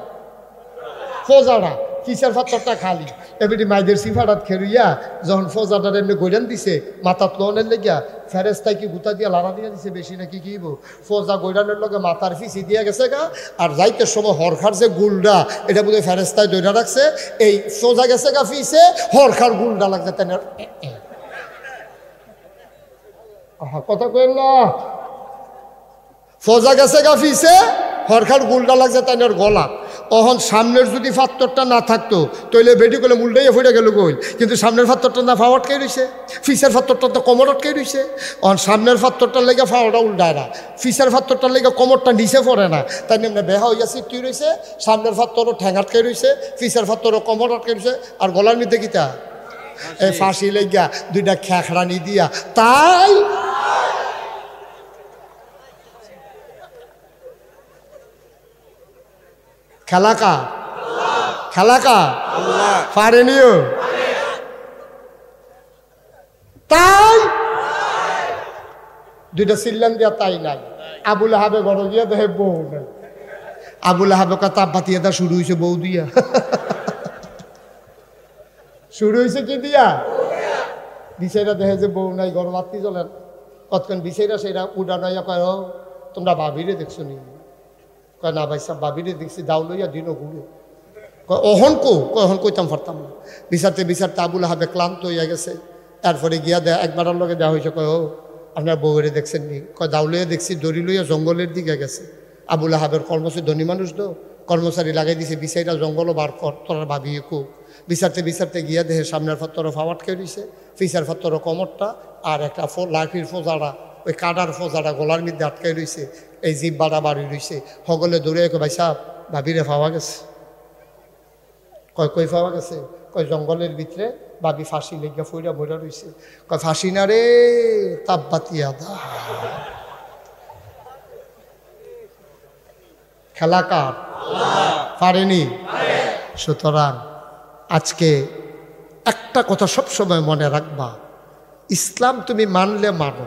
ফোজাটা, কিসের পাথরটা খালি, এবারে মাইদের সিফাটাত খেলুইয়া যখন ফোজাটার এমনি গৈরান দিছে মাথাত লোনের লেগিয়া, ফেরেস্তায় কি গুতা দিয়া লাড়া দিয়া দিছে বেশি নাকি কি ফোজা গৈরানের লগে মাথার ফিসি দিয়া গেছে গা, আর যাইতে সময় হরখার যে গুলডা এটা বোধহয় ফেরেস্তায় দৈরা রাখছে, এই সোজা গেছে গা ফিসে, হরখার গুলডা লাগছে তেন, কথা কইল না, ফজা গেছে গা ফিসে, হরখার গুলটা লাগছে তাইনের গলা, অহন সামনের যদি পাথরটা না থাকতো তইলে বেটি করলে মুলটাই ফুটে গেল গইল, কিন্তু সামনের পাথরটা না ফাও আটকে রইছে, ফিসের পাথরটা তো কোমর আটকে রইছে, অন সামনের পাথরটার লেগে ফাওয়াটা উল্টায় না, ফিসের পাথরটার লেগে কোমরটা নিচে পড়ে না, তাই এমনি বেহা হইয়া সিটি রইছে, সামনের পাথরও ঠ্যাং আটকে রইছে, ফিসের পাথরও কোমর আটকে রইছে, আর গলার নিতে কিতা এই ফাঁসি লেগা দুইটা খ্যাখড়ানি দিয়া, তাই খেলাকা খেলাকা পারেনিও, তাই দুইটা সিল্লান দিয়া তাই নাই, আবুল আহাবে ঘর গিয়া দেখে বউ নাই, আবুল আহাবে তাপ বাতিয়ে দা শুরু হয়েছে বউ দিয়া, শুরু হয়েছে কি দিয়া, বিষয়টা দেখে যে বউ নাই, ঘর বাতি চলেন, কতক্ষণ বিষয়টা সেটা উডানাইয়া কয়, তোমরা ভাবিরে দেখছো নি, কয় না ভাই সাহেব ভাবিরে দেখছি, দাও লইয়া দিনও ঘুরে, কয় অহন অহন কইতাম পারতাম না, বিচারতে বিচারতে আবুল আহাবে ক্লান্ত হইয়া গেছে, তারপরে গিয়া দেয় একবার লগে দেওয়া হয়েছে, কয় আপনার বউরে দেখছেন নি, কয় দাও লইয়া দেখছি, দড়ি লইয়া জঙ্গলের দিকে গেছে, আবুল আহাবের কর্মচারী ধনী মানুষ তো, কর্মচারী লাগাই দিছে, বিচাইরা জঙ্গলও বার কর, তোরা ভাবিয়ে কো, বিচারতে বিচারতে গিয়া দেহে সামনের ফাত্তরও ফাওয়াটকে দিছে, ফিসার ফাত্তরও কমরটা, আর একটা লাঠির ফোজাটা, ওই কাটার ফোজাটা গলার মধ্যে আটকাই রইছে, এই জিব্বাটা বাড়ি রইছে, সকলে দৌড়ে কয় ভাই সাহেব ভাবিরে পাওয়া গেছে, কয় কই পাওয়া গেছে, কয় জঙ্গলের ভিতরে ভাবি ফাঁসি লেগে ফইরা বইরা রইছে, কয় ফাঁসি না রে তাপ বাতিয়া দা, খেলা কার পারেনি। সুতরাং আজকে একটা কথা সবসময় মনে রাখবা, ইসলাম তুমি মানলে মানো,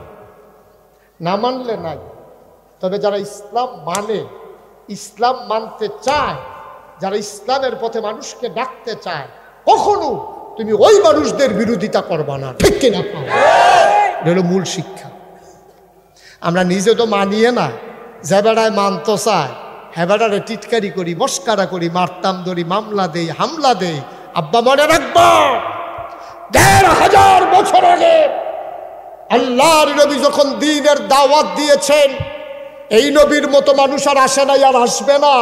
না মানলে নাই, তবে যারা ইসলাম মানে, ইসলাম মানতে চায়, যারা ইসলামের পথে মানুষকে ডাকতে চায়, কখনো তুমি ওই মানুষদের বিরোধিতা করবা না, ঠিক কিনা? এটা হলো মূল শিক্ষা। আমরা নিজে তো মানিয়ে না, যে বেড়ায় মানতে চায় হেবাডারে টিটকারি করি, মস্কারা করি, মারতাম ধরি, মামলা দেই, হামলা দেই। আব্বা মনে রাখবা, ১৫০০ বছর আগে আল্লাহর নবী যখন দ্বীনের দাওয়াত দিয়েছেন, এই নবীর মতো মানুষ আর আসে নাই, আর আসবে না।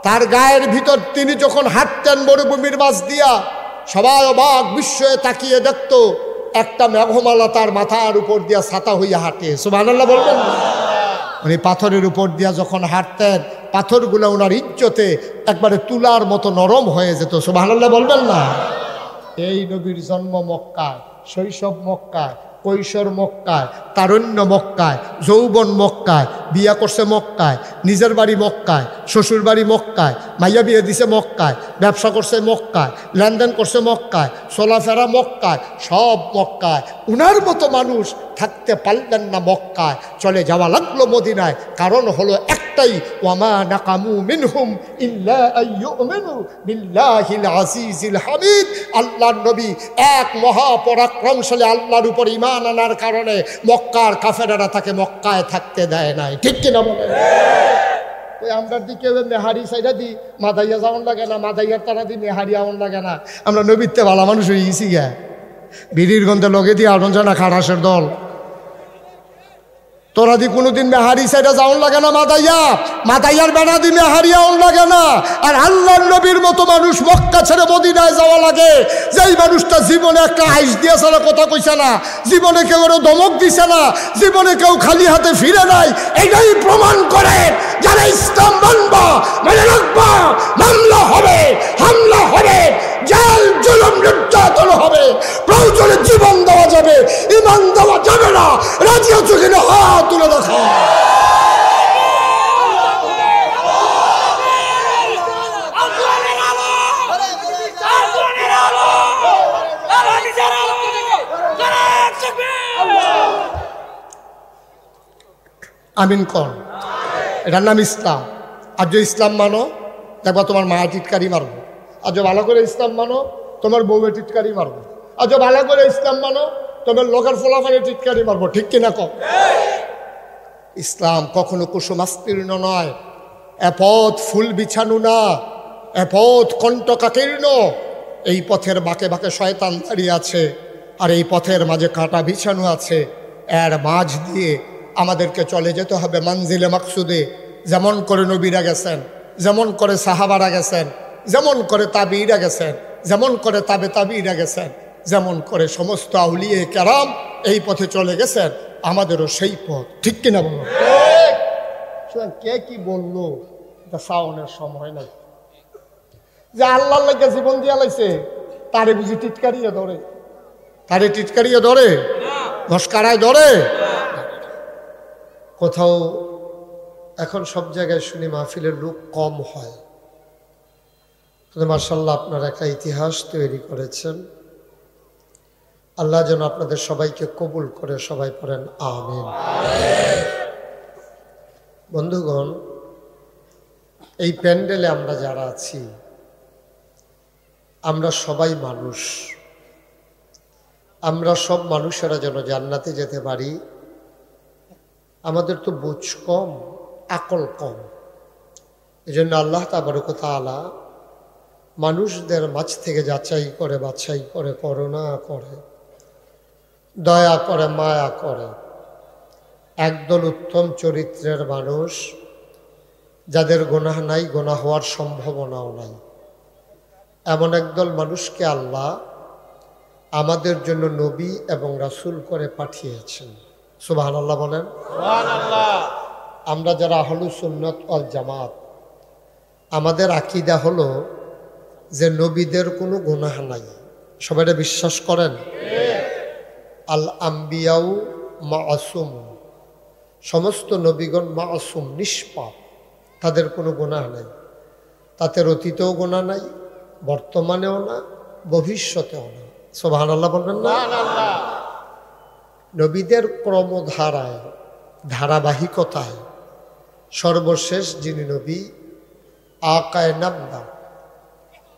তার গায়ের ভিতর তিনি যখন হাঁটতেন মরুভূমির মাঝ দিয়া, সবাই অবাক বিস্ময়ে তাকিয়ে দেখত, একটা মেঘমালা তার মাথার উপর দিয়া ছাতা হইয়া হাঁটে। সুবহানাল্লাহ বলবেন না? উনি পাথরের উপর দিয়া যখন হাঁটতেন, পাথরগুলো ওনার ইজ্জতে একবারে তুলার মতো নরম হয়ে যেত। সুবহানাল্লাহ বলবেন না? এই নবীর জন্ম মক্কায়, শৈশব মক্কায়, কৈশোর মক্কায়, তারুণ্য মক্কায়, যৌবন মক্কায়, বিয়া করছে মক্কায়, নিজের বাড়ি মক্কায়, শ্বশুর বাড়ি মক্কায়, মাইয়া বিয়ে দিছে মক্কায়, ব্যবসা করছে মক্কায়, লেনদেন করছে মক্কায়, চলাফেরা মক্কায়, সব মক্কায়। উনার মতো মানুষ থাকতে পারলেন না মক্কায়, চলে যাওয়া লাগলো মদিনায়। কারণ হলো একটাই, ওয়ামা নাকামু মিনহুম ইল্লা আইয়ুমিনু বিল্লাহিল আজিজিল হামিদ। আল্লাহর নবী এক মহাপরাক্রমশালী আল্লাহর উপর ঈমান আনার কারণে মক্কার কাফেরেরা তাকে মক্কায় থাকতে দেয় নাই। ঠিক কিনা বলেন? ওই আমরার দিকে মেহারি সাইডা দি মাদাইয়া যাওয়ান লাগে না, মাদাইয়ার তারা দি মেহারি আওয়ান লাগে না। আমরা নবীতে ভালো মানুষ হয়ে গেছি গা, বিড়ির গন্ধে লগে দিয়ে আটন জানা খারাসের দল। তোরা দি কোনোদিন মেহারি সাইডা যাওয়ান লাগে না, মাদাইয়ার বেড়া দি মেহারি আওয়ান লাগে না। আর আল্লাহর নবীর মতো মানুষ মক্কা ছেড়ে মদিনায় যাওয়া লাগে, যেই মানুষটা জীবনে একটা আইস দিয়েছে না, কথা কইছে না, জীবনে কেউ ধমক দিছে না, জীবনে কেউ খালি হাতে ফিরে নাই। এটাই প্রমাণ করে যারা ইসলাম মানবা, মানে রাখবা, মামলা হবে, হামলা হবে, জেল জুলুম নির্যাতন হবে, প্রয়োজনে জীবন দেওয়া যাবে, ঈমান দেওয়া যাবে না। রাজি আছো কিনা হাত তুলে দেখা। আমিন কর। এটার নাম ইসলাম। আর যে ইসলাম মানো, দেখবা তোমার মা টিটকারি মারবো। আর যে ভালো করে ইসলাম মানো, তোমার বউয়ে টিটকারি মারবো। আর যে ভালো করে ইসলাম মানো, তোমার লোকের ফলাফলে টিটকারি মারবো। ঠিক কিনা কম? ইসলাম কখনো কুসুমাস্তীর্ণ নয়, এ পথ ফুল বিছানো না, এ পথ কণ্টকাকীর্ণ। এই পথের বাঁকে বাঁকে শয়তান দাঁড়িয়ে আছে, আর এই পথের মাঝে কাঁটা বিছানো আছে। এর মাঝ দিয়ে আমাদেরকে চলে যেতে হবে মানজিলে মাকসুদে। যেমন করে নবীরা গেছেন, যেমন করে সাহাবারা গেছেন, যেমন করে তাবিরা গেছেন, যেমন করে তাবিরা গেছেন, যেমন করে সমস্ত আউলিয়ে কেরাম এই পথে চলে গেছেন, আমাদেরও সেই পথ। ঠিক কিনা বলো? কে কি বললো এটা সাউনের সময় নাই। যে আল্লাহর লাগে জীবন দিয়া লাইছে, তারে বুঝি টিটকারিয়ে ধরে? তারে টিটকারিয়ে ধরে? ঘসকারায় ধরে? কোথাও এখন সব জায়গায় শুনি মাহফিলের লোক কম হয়। মাশাআল্লাহ, আপনারা একটা ইতিহাস তৈরি করেছেন। আল্লাহ যেন আপনাদের সবাইকে কবুল করে, সবাই পড়েন আমিন। বন্ধুগণ, এই প্যান্ডেলে আমরা যারা আছি, আমরা সবাই মানুষ। আমরা সব মানুষেরা যেন জান্নাতে যেতে পারি। আমাদের তো বুঝ কম, আকল কম। এই জন্য আল্লাহ তাবারক ওয়া তাআলা মানুষদের মাঝ থেকে যাচাই করে, বাছাই করে, করুণা করে, দয়া করে, মায়া করে একদল উত্তম চরিত্রের মানুষ, যাদের গুনাহ নাই, গুনাহ হওয়ার সম্ভাবনাও নাই, এমন একদল মানুষকে আল্লাহ আমাদের জন্য নবী এবং রাসূল করে পাঠিয়েছেন। সুবহানাল্লাহ বলেন। সুবহানাল্লাহ। আমরা যারা আহলুস সুন্নাত ওয়াল জামাত, আমাদের আকীদা হলো যে নবীদের কোনো গুনাহ নাই। সবাই এটা বিশ্বাস করেন? আল আম্বিয়াউ মাসুম, সমস্ত নবীগণ মাসুম, নিষ্পাপ, তাদের কোনো গুনাহ নাই। তাদের অতীতেও গুনাহ নাই, বর্তমানেও না, ভবিষ্যতেও না। সুবহানাল্লাহ বলবেন না? নবীদের ক্রমধারায়, ধারাবাহিকতায় সর্বশেষ যিনি নবী, আকায়ে নামদা,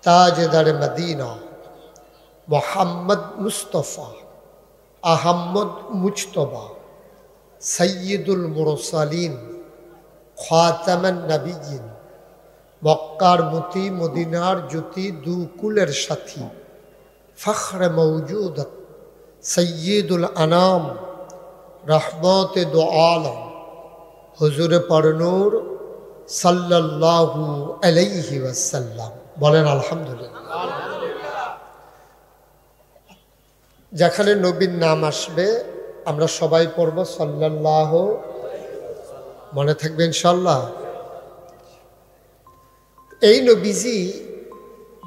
তাজদারে মদিনা, মুহাম্মদ মুস্তাফা আহম্মদ মুজতবা, সৈয়দুল মুরসালিন, খাতামান নবিয়্যিন, মক্কার মতি, মদিনার জ্যোতি, দুকুলের সাথী, ফখরে মওজুদত, সৈয়দুল আনাম, রহমতে দো আলম, হুজুরে পরনূর সাল্লাল্লাহু আলাইহি ওয়াসাল্লাম। বলেন আলহামদুলিল্লাহ। যেখানে নবীর নাম আসবে আমরা সবাই পড়ব সাল্লাল্লাহু। মনে থাকবে ইনশাআল্লাহ। এই নবীজি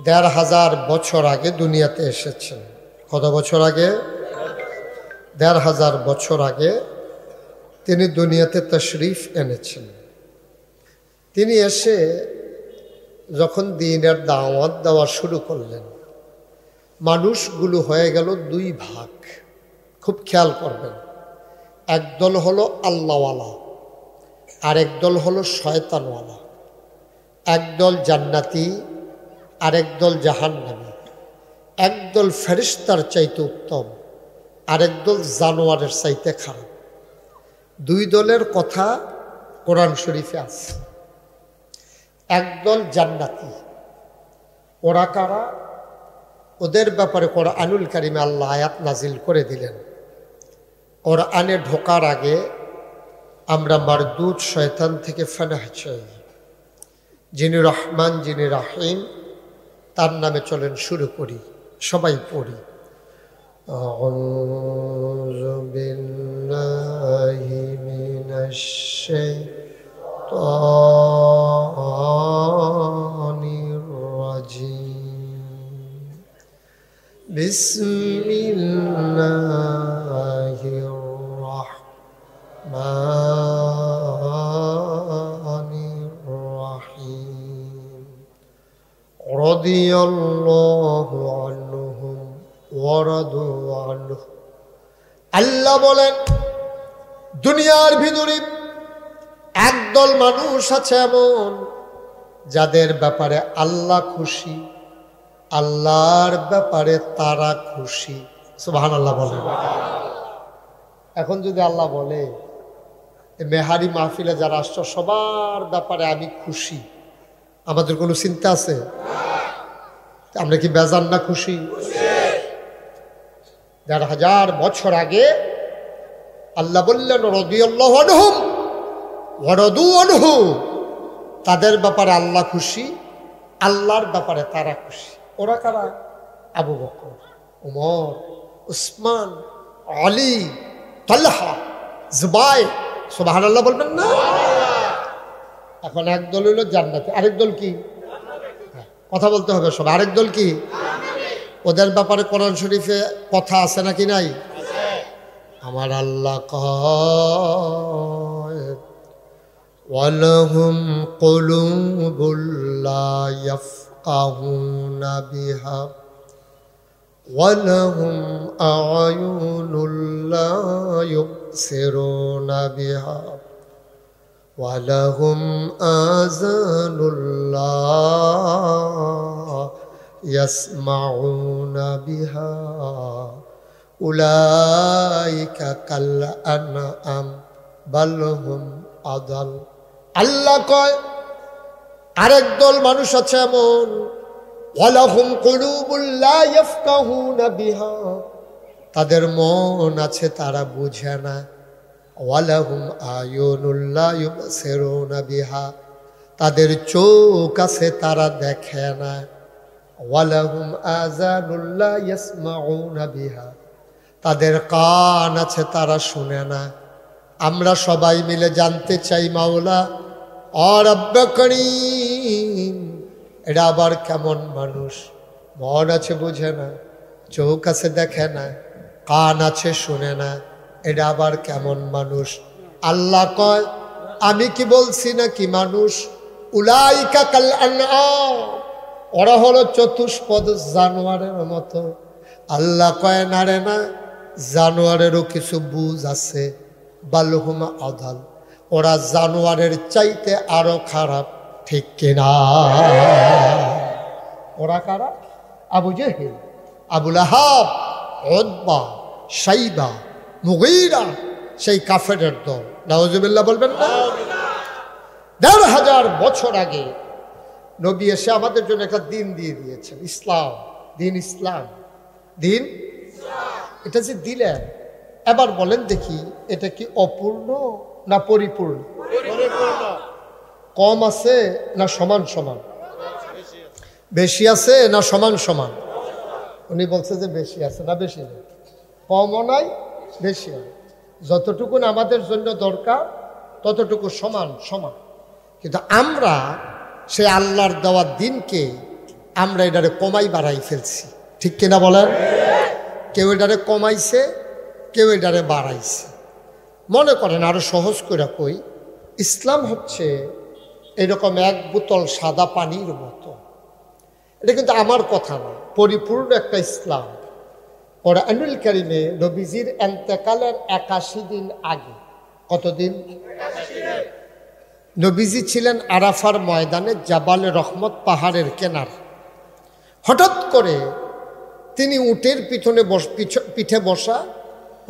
১৫০০ বছর আগে দুনিয়াতে এসেছেন। কত বছর আগে? ১৫০০ বছর আগে তিনি দুনিয়াতে তশরিফ এনেছেন। তিনি এসে যখন দ্বীনের দাওয়াত দেওয়া শুরু করলেন, মানুষগুলো হয়ে গেল দুই ভাগ। খুব খেয়াল করবেন, একদল হলো আল্লাহওয়ালা আর একদল হলো শয়তানওয়ালা। একদল জান্নাতি আর একদল জাহান্নামী। একদল ফেরেশতার চাইতে উত্তম আর একদল জানোয়ারের চাইতে খারাপ। দুই দলের কথা কোরআন শরীফে আছে। একদল জান্নাতি, ওরা কারা? ওদের ব্যাপারে কোরআনুল কারিমে আল্লাহ আয়াত নাজিল করে দিলেন। কোরআনে ঢোকার আগে আমরা মারদুদ শয়তান থেকে ফানাহ চাই। যিনি রহমান, যিনি রাহিম, তার নামে চলেন শুরু করি, সবাই পড়ি। আউযু বিল্লাহি মিনাশ শাইতানির রাজিম। বিসমিল্লাহির রাহমানির রাহিম। রাদিয়াল্লাহু আনহুম ওয়া রাদু আনহু। আল্লাহ বলেন, দুনিয়ার ভিতরে একদল মানুষ আছে এমন যাদের ব্যাপারে আল্লাহ খুশি, আল্লাহর ব্যাপারে তারা খুশি। সুবহানাল্লাহ বলেন। এখন যদি আল্লাহ বলে মেহারি মাহফিলে যারা আসছে সবার ব্যাপারে আমি খুশি, আমাদের কোনো চিন্তা আছে? আমরা কি বেজান না খুশি? ১,৫০০ বছর আগে আল্লাহ বললেন রাদিয়াল্লাহু আনহুম ওয়া রাদু আনহু। তাদের ব্যাপারে আল্লাহ খুশি, আল্লাহর ব্যাপারে তারা খুশি। ওরা কারা? আবু বকর, উমর, উসমান, আলী, তালহা, জুবাইর। সুবহানাল্লাহ বলবেন না? এখন একদল হইল জান্নাতি, আরেক দল কি? কথা বলতে হবে সব। আরেক দল কি? ওদের ব্যাপারে কোরআন শরীফে কথা আছে নাকি নাই? আমার আল্লাহ কয়, ওয়ালাহুম কুলুবুল লা ইয়াফকাহুনা বিহা ওয়ালাহুম আ'য়ুনুল লা ইউবসিরুনা বিহা ওয়ালাহুম আযানুল লা ইয়াসমাউনা বিহা উলাইকা কাল আনআম বাল হুম আদাল। আল্লাহ কয় আরেক দল মানুষ আছে এমন, ওয়ালাহুম কুলুবুল লা ইয়াফকাহুনা বিহা, তাদের মন আছে তারা বুঝে না। ওয়ালাহুম আয়ুনুল লা ইউবসিরুনা বিহা, তাদের চোখ আছে তারা দেখে না। ওয়ালাহুম আযানুল লা ইয়াসমাউনা বিহা, তাদের কান আছে তারা শুনে না। আমরা সবাই মিলে জানতে চাই মাওলা ও রব্ব করিম, এটা আবার কেমন মানুষ? মন আছে বুঝে না, চোখ আছে দেখে না, কান আছে শুনে না, এটা আবার কেমন মানুষ? আল্লাহ কয় আমি কি বলছি না কি মানুষ? উলাইকা কাল আনআম, ওরা হলো চতুষ্পদ জানোয়ারের মতো। আল্লাহ কয় না রে না, জানোয়ারেরও কিছু বুঝ আছে। বালহুম আদাল, ওরা জানোয়ারের চাইতে আরো খারাপ। ঠিক কিনা? ওরা কারা? আবু জেহেল, আবু লাহাব, উতবা, শাইবা, মুগীরা, সেই কাফেরের দল। নাউজুবিল্লাহ বলবেন না? ১,৫০০ বছর আগে নবী এসে আমাদের জন্য একটা দিন দিয়ে দিয়েছেন, ইসলাম। দিন ইসলাম, দিন এটা যে দিলেন, এবার বলেন দেখি এটা কি অপূর্ণ না পরিপূর্ণ? কম আছে না সমান সমান? বেশি আছে না সমান সমান? উনি বলছে যে বেশি আছে না বেশি নেই, কমও নাই বেশি নাই। যতটুকু আমাদের জন্য দরকার ততটুকু সমান সমান। কিন্তু আমরা সেই আল্লাহর দেওয়ার দিনকে আমরা এটারে কমাই বাড়াই ফেলছি। ঠিক কিনা বলেন? কেউ এটারে কমাইছে, কেউ এটারে বাড়াইছে। মনে করেন আরো সহজ করে কই, ইসলাম হচ্ছে এরকম এক বোতল সাদা পানির মতো। এটা কিন্তু আমার কথা না, পরিপূর্ণ একটা ইসলাম। কোরআনুল কারীমে নবীজির ইন্তেকালের 81 দিন আগে, কতদিন? নবীজি ছিলেন আরাফার ময়দানে জাবালে রহমত পাহাড়ের কেনার। হঠাৎ করে তিনি উটের পিঠে বসা,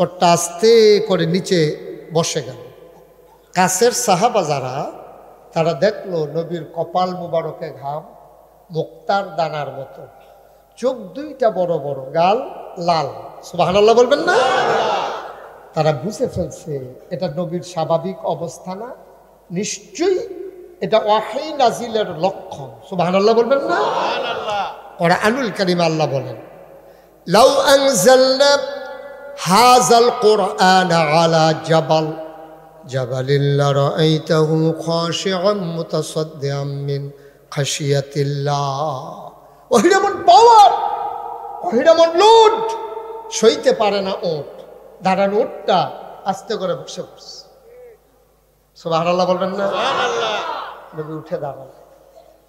ওটা আস্তে করে নিচে বসে গেল। কাছের সাহাবা যারা, তারা দেখলো নবীর কপাল মুবারকে ঘাম মুক্তার দানার মতো, চোখ দুইটা বড় বড়, গাল লাল। সুবহানাল্লাহ বলবেন না? তারা বুঝে ফেলছে এটা নবীর স্বাভাবিক অবস্থা না, নিশ্চয়ই এটা ওয়াহী নাজিলের লক্ষণ। সুবহানাল্লাহ বলবেন না? কোরআনুল কারীমে আল্লাহ বলেন, লাউ আনজালনা হাযাল কুরআনা আলা জাবালিন লারাআইতাহু খাশিআন মুতাসাদ্দিআন মিন খাশিয়াতিল্লাহ। ওহিরমন পাওয়ার, ওহিরমন লোড, সইতে পারে না উট। দাঁড়ানো উটটা আস্তে করে বসে পড়ছে। সুবহানাল্লাহ বলবেন না? নবী উঠে দাঁড়ালেন।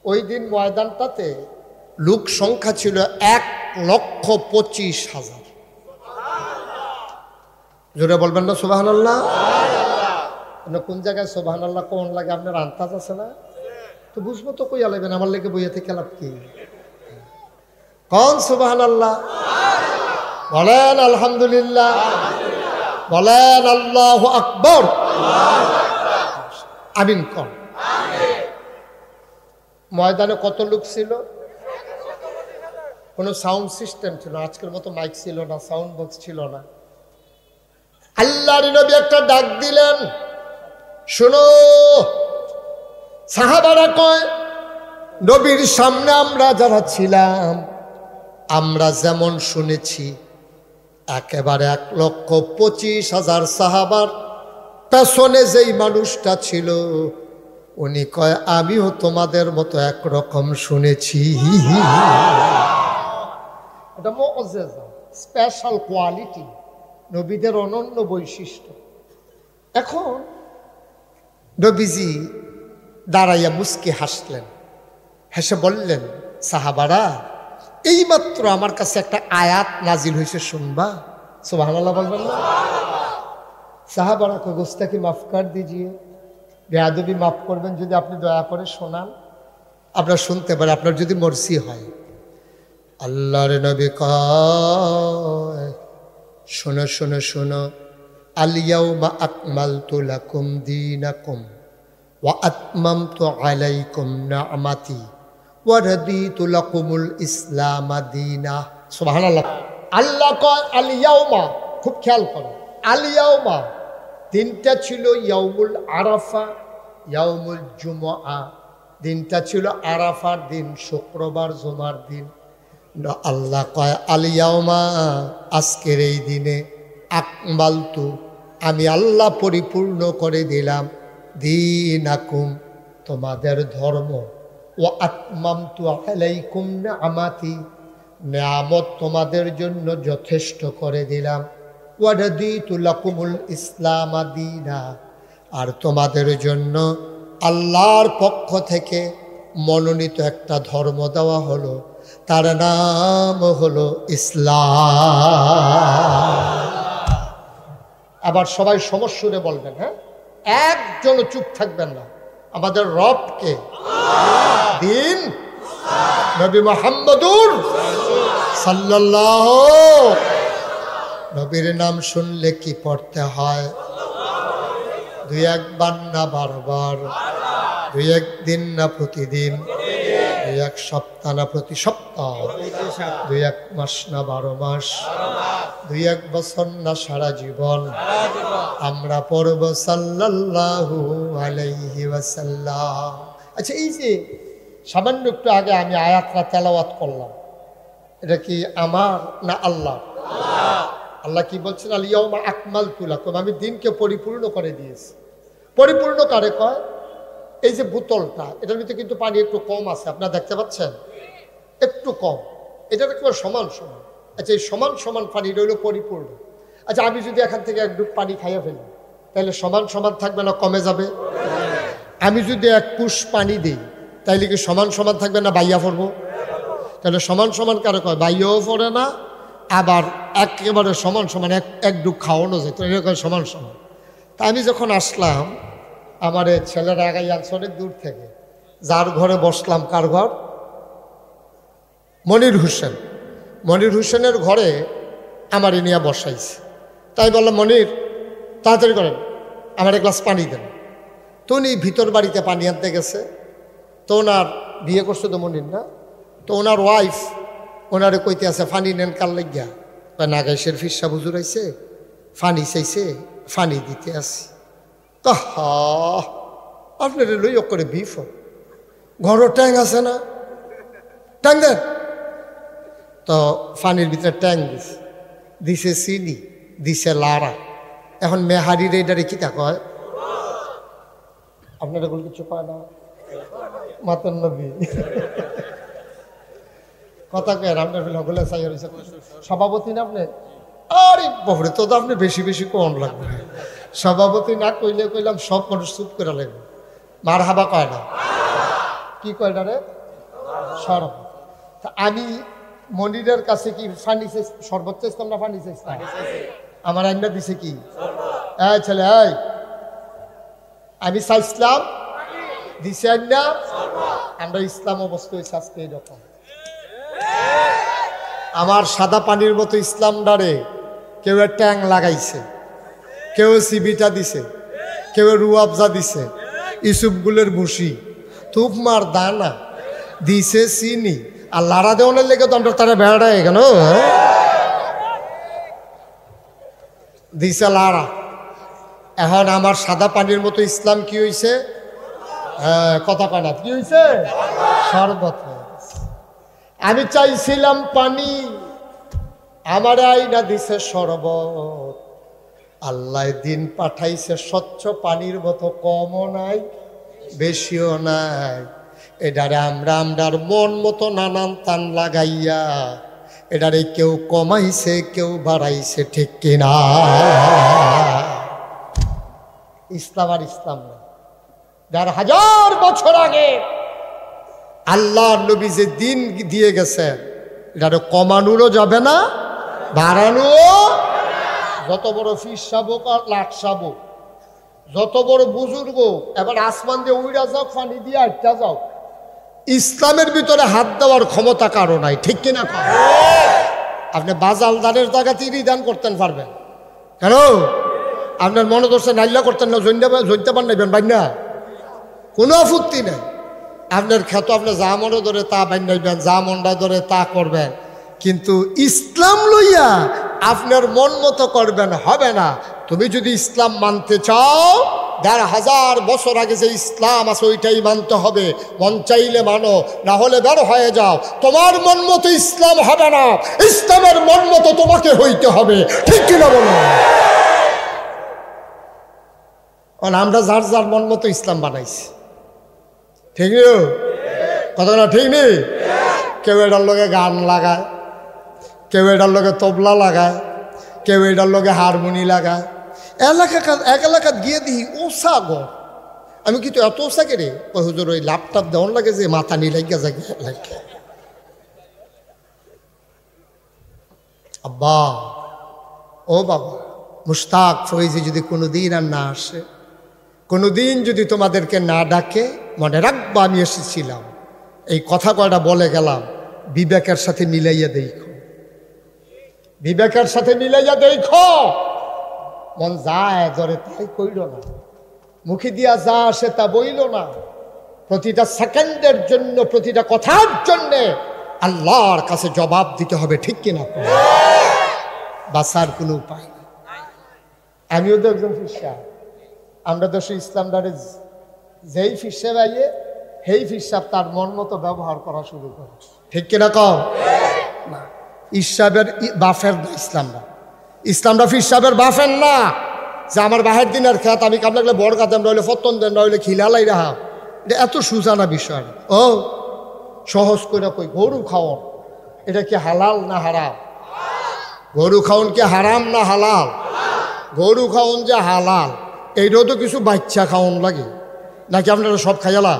ওই দিন ময়দানটাতে লোক সংখ্যা ছিল 1,25,000। জোরে বলবেন না সুবহানাল্লাহ? কোন জায়গায় সুবহানাল্লাহ কোন লাগে আপনার আন্তাজ আছে না? তো বুঝবো তো কই আলাইবেন, আমার লেগে বইয়া থেকে লাভ কি? কোন সুবহানাল্লাহ বলেন, আলহামদুলিল্লাহ বলেন, আল্লাহু আকবার, আমিন কোন। ময়দানে কত লোক ছিল? কোনো সাউন্ড সিস্টেম ছিল, আজকের মতো মাইক ছিল না, সাউন্ড বক্স ছিল না। আল্লাহর নবী একটা ডাক দিলেন, শোনো। সাহাবারা কয়, নবীর সামনে আমরা যারা ছিলাম, আমরা যেমন শুনেছি, একেবারে 1,25,000 সাহাবার পেছনে যেই মানুষটা ছিল, উনি কয় আমিও তোমাদের মতো একরকম শুনেছি। এটা মুআজ্জাজা, স্পেশাল কোয়ালিটি, নবীদের অনন্য বৈশিষ্ট্য। এখন নবীজি দাঁড়াইয়া মুস্কি হাসলেন, হেসে বললেন, সাহাবারা এইমাত্র আমার কাছে একটা আয়াত নাজিল হয়েছে, শুনবা? সুবহানাল্লাহ বলবেন না? সাহাবারা কো গোস্তাকি মাফ কর দিজিয়ে, বেয়াদবি মাফ করবেন যদি আপনি দয়া করে শোনান, আপনার শুনতে পারে, আপনার যদি মর্জি হয়। আল্লাহর নবী কয়, শোনো শোনো শোনো, আল ইয়াউমা আকমালতু লাকুম দীনাকুম ওয়া আতমামতু আলাইকুম নি'মাতি ওয়া রাদিতু লাকুমুল ইসলাম দীনা। সুবহানাল্লাহ। আল্লাহ কয় আল ইয়াউমা, খুব খেয়াল করো, আল ইয়াউমা দিনটা ছিল ইয়াউমুল আরাফা, ইয়াউমুল জুমআ, দিনটা ছিল আরাফার দিন, শুক্রবার জুমার দিন। আল্লাহ কয় আল ইয়াউমা, আজকের এই দিনে, আকমালতু, আমি আল্লাহ পরিপূর্ণ করে দিলাম, দীনাকুম, তোমাদের ধর্ম, ও আতমামতু আলাইকুম নি'মাতি, নিয়ামত তোমাদের জন্য যথেষ্ট করে দিলাম, ওয়া রাদিতু লাকুমুল ইসলাম দীনা, আর তোমাদের জন্য আল্লাহর পক্ষ থেকে মনোনীত একটা ধর্ম দেওয়া হলো, তার নাম হলো ইসলাম। আবার সবাই সমস্যুরে বলবেন, হ্যাঁ, একজন চুপ থাকবেন না। আমাদের রবকে দিন নবী মুহাম্মদুর সাল্লাল্লাহু, নবীর নাম শুনলে কি পড়তে হয়? 2-1 না বারবার, 2-1 দিন না প্রতিদিন, 2-1 সপ্তাহ না প্রতি সপ্তাহ, 2-1 মাস না 12 মাস, 2-1 বছর না সারা জীবন আমরা পড়ব সাল্লাল্লাহু আলাইহি ওয়াসাল্লাম। আচ্ছা, এই যে সামান্য একটু আগে আমি আয়াতটা তেলাওয়াত করলাম, এটা কি আমার না আল্লাহ? আল্লাহ কি বলছেন? আল ইয়াউমা আকমালতু লাকুম, আমি দিনকে পরিপূর্ণ করে দিয়েছি। পরিপূর্ণ কারে কয়? এই যে বোতলটা, এটার ভিতরে কিন্তু পানি একটু কম আছে, আপনারা দেখতে পাচ্ছেন, একটু কম, এটা একেবারে সমান সমান। আচ্ছা, এই সমান সমান পানি হইল পরিপূর্ণ। আচ্ছা, আমি যদি এখান থেকে 1 ডুব পানি খাইয়া ফেলি, তাহলে সমান সমান থাকবে না কমে যাবে? আমি যদি 1 কুশ পানি দিই তাইলে কি সমান সমান থাকবে না বাইয়া পড়বো? তাহলে সমান সমান কারো কয় বাইয়াও পড়ে না, আবার একেবারে সমান সমান এক ডুব খাওয়ানো যায়, তো এরকম সমান সমান। তা আমি যখন আসলাম, আমার ছেলেরা আগাই আনছে অনেক দূর থেকে, যার ঘরে বসলাম, কার ঘর? মনির হোসেন। মনির হোসেনের ঘরে আমার নিয়ে বসাইছে। তাই বললাম, মনির তাড়াতাড়ি করেন, আমার 1 গ্লাস পানি দেন। তো উনি ভিতর বাড়িতে পানি আনতে গেছে। তো ওনার বিয়ে করছে তো মনির না, তো ওনার ওয়াইফ ওনারে কইতে আছে ফানি নেন কার লাগিয়া, নাগাইশের ফিরসা হুজুর আইছে, ফানি চাইছে, ফানি দিতে আসি। তো আপনার লই করে বিফ ঘরও ট্যাং আছে না, ট্যাং দেন। তো ফানির ভিতরে ট্যাং দিছে, দিছে চিনি, দিছে লাড়া। এখন মেহারির এইটারে কি তা কয়? আপনারা বল কিছু পায় না, মাতন নবী কথা কয়। আপনার হলে চাই সভাপতি না আপনি? আরে বহরে তো আপনি বেশি বেশি কম লাগবে। সভাপতি না কইলে কইলাম সব মানুষ চুপ করে লাগবে। মার হাবা কয় না, কি কয় না রে? শরবত। তা আমি মনিরের কাছে কি ফানি শরবত চাইতাম না ফানি চাইতাম? আমার আইনা দিছে কি? এই ছেলে, এই আমি চাইছিলাম, দিছে আইনা। আমরা ইসলাম অবস্থা হয়েছে আজকে এরকম। আমার সাদা পানির মতো ইসলাম ডারে কেউ ট্যাং লাগাইছে, কেউ সিবিটা দিছে, কেউ রুয়াবজা দিছে, ইসুফগুলের ভুসি, তুপমার দানা দিছে, চিনি আর লাড়া দেওয়ানের লেগে তো আমরা তারা বেড়ায় কেন দিছে লাড়া। এখন আমার সাদা পানির মতো ইসলাম কি হয়েছে? কথা কয় না, কি হয়েছে? শরবত। আমি চাইছিলাম পানি, আমার আইনা দিছে শরবত। আল্লাহ দিন পাঠাইছে স্বচ্ছ পানির মতো, কমও নাই বেশিও নাই। এটারে আমরার মন মতো নানান তান লাগাইয়া এটারে কেউ কমাইছে, কেউ বাড়াইছে, ঠিক কিনা? ইসলাম আর ইসলাম না। 1000 বছর আগে আল্লাহর নবী যে দিন দিয়ে গেছে, এটারে কমানোরও যাবে না, বাড়ানো। যত বড় ফির শাবক আর লাট শাবক, যত বড় বুজুর্গ, এবার আসমান দিয়ে উইরা যাও, পানি দিয়ে আটটা যাও, ইসলামের ভিতরে হাত দেওয়ার ক্ষমতা কারো নাই, ঠিক কিনা? আপনি বাজালদারের জায়গাতে রিদান করতেন পারবেন কেন? আপনার মনে ধরছে নাইল্লা করতেন না, জনতে পার নাইবেন বাই না, কোনো আপত্তি নেই। আপনার খ্যাত আপনি যা মনে ধরে তা বান্ধাইবেন, যা মনটা ধরে তা করবেন, কিন্তু ইসলাম লইয়া আপনার মন মতো করবেন হবে না। তুমি যদি ইসলাম মানতে চাও, 1000 বছর আগে যে ইসলাম আছে ওইটাই মানতে হবে। মন চাইলে মানো, না হলে বের হয়ে যাও। তোমার মন মতো ইসলাম হবে না, ইসলামের মন মতো তোমাকে হইতে হবে, ঠিক কিনা বলো? আমরা যার যার মন মতো ইসলাম বানাইছি, ঠিক নেই কথা না? ঠিক নেই? কেউ এটার লোকে গান লাগায়, কেউ এটার লোকে তবলা লাগায়, কেউ এটার লোকে হারমোনি লাগায়। এক এলাকাত গিয়ে দিই ওষা গর, আমি কিন্তু এত ওষা কে রে? ওই হুজুর ওই ল্যাপটপ দেওয়ান লাগে যে মাথা নি লাগিয়া যায় লাগে। আব্বা, ও বাবা, মুশতাক ফৈজি যদি কোনোদিন আর না আসে, কোনোদিন যদি তোমাদেরকে না ডাকে, মনে রাখবা আমি এসেছিলাম। এই কথা কয়টা বলে গেলাম, বিবেকের সাথে মিলাইয়া দেখো, বিবেকের সাথে মিলাইয়া দেখো। মন যায় ধরে তাই কইল না, মুখে দিয়া যা আসে তা বইল না। প্রতিটা সেকেন্ডের জন্য, প্রতিটা কথার জন্যে আল্লাহর কাছে জবাব দিতে হবে, ঠিক কিনা? বাঁচার কোনো উপায় নেই। আমিও তো একজন ফিরসা, আমরা তো সেই ইসলাম দ্বারে যেই ফিরসে বাইয়ে সেই ফিরসাব তার মন মতো ব্যবহার করা শুরু করে, ঠিক কিনা? কও না, ইসাবের বাফের না ইসলামরা, ইসলামরা ফিরসাবের বাফের না। যে আমার বাহের দিনের খেত আমি কাম লাগলে বড় কাতেন, নইলে ফতন দেন, নইলে খিলালাই রাহা, এটা এত সুজানা বিষয়। ও সহজ করে কই, গরু খাওয়ান এটা কি হালাল না হারাম? গরু খাওয়ান কি হারাম না হালাল? গরু খাওয়ান যে হালাল, এইটাও তো কিছু বাচ্চা খাওয়ান লাগে নাকি আপনারা সব খাইয়ালা?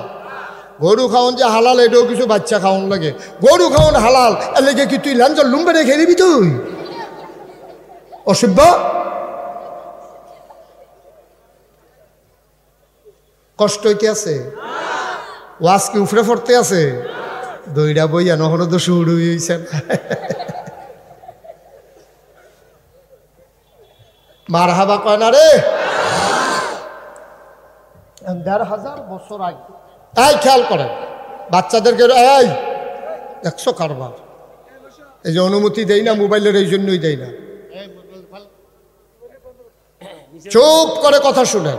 গরু খাওয়ান যে হালাল, এটাও কিছু বাচ্চা খাওয়ান লাগে। গরু খাওয়ান হালাল, এর লেগে কি তুই লাঞ্চর লুম্বে রেখে দিবি? তুই অসভ্য। কষ্ট হইতে আছে, ওয়াজ কি উফরে পড়তে আছে? দইটা বইয়া নহর তো শুরু হয়েছেন। মার হাবা কয় না রে। ১,৫০০ বছর আগে এই খেয়াল করেন বাচ্চাদেরকে, এই ১০০ কারবার। এই যে অনুমতি দেই না মোবাইলের, এই জন্যই দেই না। চুপ করে কথা শুনেন,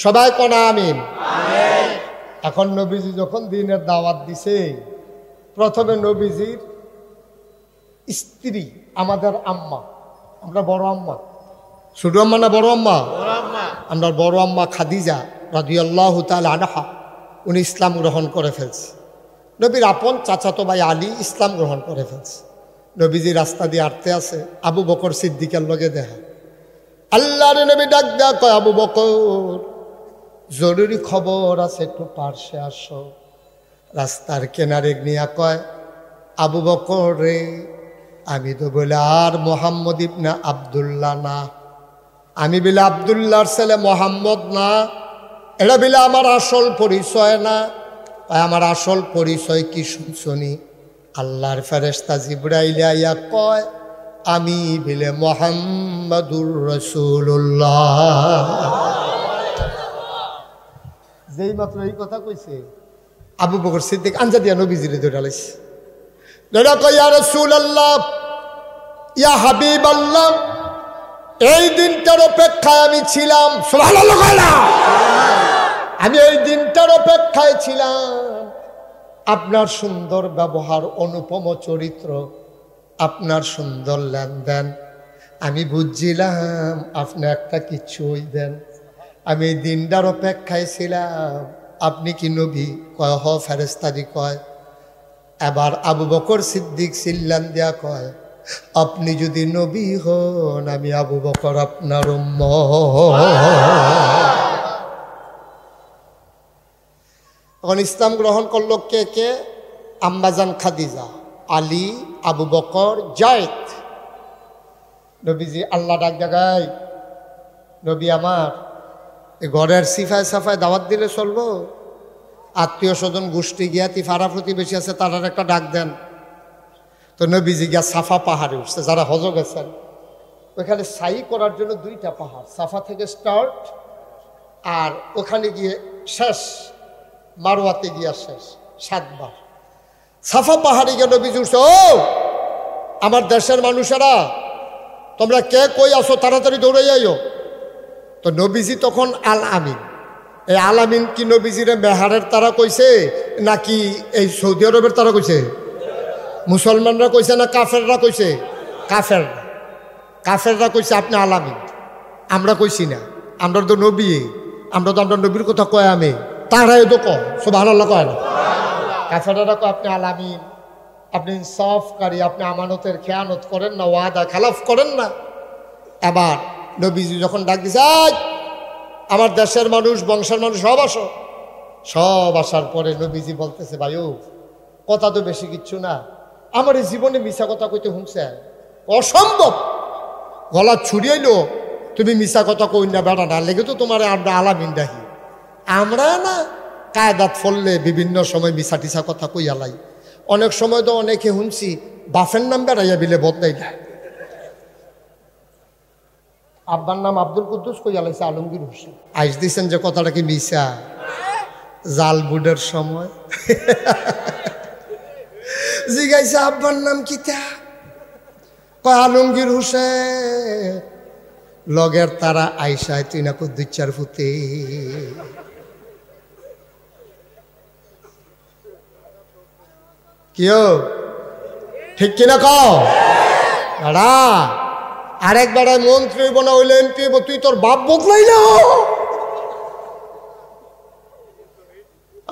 সবাই কনা আমিন। এখন নবীজি যখন দিনের দাওয়াত দিছে, প্রথমে নবীজির স্ত্রী আমাদের আম্মা, আমরা বড় আম্মা, ছোট আম্মা না বড় আম্মা? আমরা বড় আম্মা খাদিজা রাদিয়াল্লাহু তাআলা আনহা, উনি ইসলাম গ্রহণ করে ফেলছে। নবীর আপন চাচাতো ভাই আলী ইসলাম গ্রহণ করে ফেলছে। নবীজি রাস্তা দিয়ে আটতে আছে, আবু বকর সিদ্দিকের লগে দেখা। আল্লাহর নবী ডাক দেয়া কয়, আবু বকর জরুরি খবর আছে, একটু পার্শ্বে আসো। রাস্তার কেনারে নিয়া কয়, আবু বকর রে, আমি তো বলে আর মোহাম্মদ ইবনে আব্দুল্লাহ না, আমি বলে আব্দুল্লাহর ছেলে মোহাম্মদ না, এটা বলে আমার আসল পরিচয় না। আমার আসল পরিচয় কি শুনছনি? আল্লাহর ফেরেশতা জিবরাইল আইয়া কয়, আমি বলে মুহাম্মাদুর রাসূলুল্লাহ। যেই মাত্র এই কথা কইছে, আবু বকর সিদ্দিক আঞ্জা দিয়া নবীজিরে ধরে লাইছে। ধরে কয়, ইয়া রাসূলুল্লাহ, ইয়া হাবিবাল্লাহ, এই দিনটার অপেক্ষায় আমি ছিলাম। সুবহানাল্লাহ কয় না? আমি এই দিনটার অপেক্ষায় ছিলাম। আপনার সুন্দর ব্যবহার, অনুপম চরিত্র, আপনার সুন্দর লেনদেন, আমি বুঝছিলাম আপনি একটা কিছু দেন। আমি এই দিনটার অপেক্ষায় ছিলাম। আপনি কি নবী? কয় হ ফেরেশতাদি কয়। এবার আবু বকর সিদ্দিক চিল্লান দিয়া কয়, আপনি যদি নবী হন, আমি আবু বকর আপনার উম্মত। এখন ইসলাম গ্রহণ করলো কে কে? আম্মাজান খাদিজা, আলী, আবু বকর, জায়েদ। নবীজি আল্লাহ ডাক জাগায়, নবী আমার ঘরের সিফায় সাফায় দাওয়াত দিলে চলবো? আত্মীয় স্বজন গোষ্ঠী জ্ঞাতি ফারা প্রতিবেশী আছে, তারার একটা ডাক দেন। তো নবীজি গিয়া সাফা পাহাড়ে উঠছে। যারা হজ গেছেন ওইখানে সাই করার জন্য 2টা পাহাড়, সাফা থেকে স্টার্ট, আর ওখানে গিয়ে শেষ মারওয়াতে গিয়া শেষ, 7 বার। সাফা পাহাড়ে গিয়ে নবীজি উঠছে, ও আমার দেশের মানুষেরা, তোমরা কে কই আসো, তাড়াতাড়ি দৌড়ে যাইও। তো নবীজি তখন আল আমিন। এই আল আমিন কি নবীজিরে মেহারের তারা কইছে নাকি এই সৌদি আরবের তারা কইছে? মুসলমানরা কইছে না কাফেররা কইছে? কাফেররা কইছে আপনি আল আমিন। আমরা কইছি না, আমরা তো নবী, আমরা তো আমরা নবীর কথা কয় আমি, তারাই তো কয় সুবহানাল্লাহ কয় না। কাফেররা কয় আপনি আল আমিন, আপনি ইনসাফকারী, আপনি আমানতের খেয়ানত করেন না, ওয়াদা খেলাফ করেন না। এবার নবীজি যখন ডাক দিছে, আমার দেশের মানুষ, বংশের মানুষ সব আসো। সব আসার পরে নবীজি বলতেছে, ভাইও কথা তো বেশি কিচ্ছু না, আমার এই জীবনে মিশা কথা কইতে শুনছে অসম্ভব। গলা ছুড়িয়াইলো, তুমি মিশা কথা কই না বেড়া, না লেগে তো তোমার আমরা আলামিন ডাকি। আমরা না কায়দাত ফললে বিভিন্ন সময় মিশা টিসা কথা কই আলাই। অনেক সময় তো অনেকে শুনছি বাফের নাম বেড়াইয়া বিলে বদলাই দেয়। আব্বার নাম আব্দুল কুদ্দুস কই আলাইছে আলমগীর হোসেন। আইস দিছেন যে কথাটা কি মিশা? জাল বুডের সময় জিগাইছে আব্বার নাম কিতা? কয় আলমগীর হোসেন। লগের তারা আইসায় তুই না কুদ্দুচ্চার ফুতে। কিও ঠিক কিনা কও? দাঁড়া, আরেক বেড়ায় মন্ত্রী হইব না হইলে এমপি হইব, তুই তোর বাপ বদলাইল।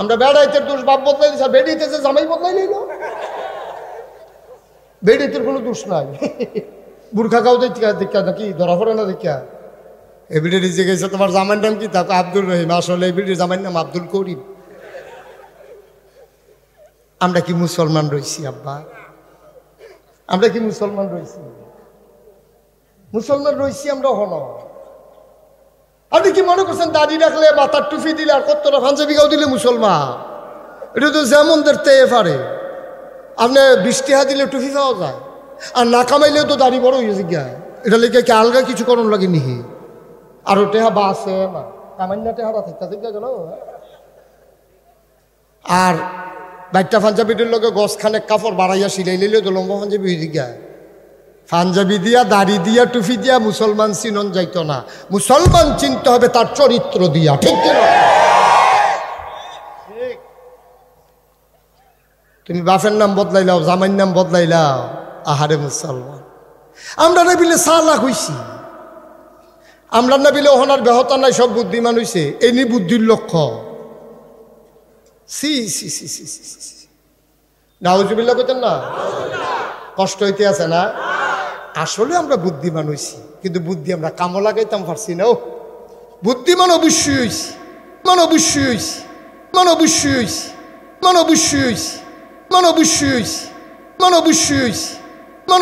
আমরা বেড়াইতে দোষ বাপ বদলাইলিস, আর বেড়িতেছে জামাই বদলাইল। বেড়িতে কোনো দোষ নাই। বুর্খা খাও দেখা নাকি ধরা পড়ে না দেখা। এবিডি রিজে গেছে তোমার জামাইর নাম কি? তাকে আব্দুল রহিম। আসলে এবিডির জামাইর নাম আব্দুল করিম। আমরা কি মুসলমান রয়েছি আব্বা? আমরা কি মুসলমান রয়েছি? মুসলমান রয়েছি আমরা হন। আপনি কি মনে করছেন দাড়ি রাখলে, মাথার টুপি দিলে, আর কতটা পাঞ্জাবি গাও দিলে মুসলমান? এটা তো যেমন দেখতে পারে। আপনি 20 টাকা দিলে টুপি পাওয়া যায়, আর না কামাইলেও তো দাড়ি বড় হয়েছে গিয়া। এটা লেগে কি আলগা কিছু করণ লাগে নিহি? আরো টেহা বাসে না কামাইনা টেহারা থাকতে কেন? আর বাইরটা পাঞ্জাবিটির লোকে গছ খানে কাপড় বাড়াইয়া সিলাই লিলেও তো লম্বা পাঞ্জাবি হয়ে গিয়া। পাঞ্জাবি দিয়া, দাড়ি দিয়া, টুপি দিয়া মুসলমান চিনন যাইতো না। মুসলমান চিনতে হবে তার চরিত্র দিয়া, ঠিক কিনা? তুমি বাপের নাম বদলাইলাও, জামাইর নাম বদলাইলাও, আহারে মুসলমান। আমরা না বিলে সালাক হইছি, আমরা না বিলে ওহনার বেহতা নাই, সব বুদ্ধিমান হইছে। এনি বুদ্ধির লক্ষ্য। সি সি সি সি সি সি নাউজুবিল্লাহ কইতেন না? কষ্ট হইতে আছে না? আসলে আমরা বুদ্ধিমান হইছি, কিন্তু বুদ্ধি আমরা কামো লাগাইতাম পারছি না। ও বুদ্ধিমান অবশ্যই হইছি, মান অবশ্যই হইছি, মান অবশ্যই হইছি, মান অবশ্যই হইছি, মান অবশ্যই হইছি, মান অবশ্যই হইছি, মান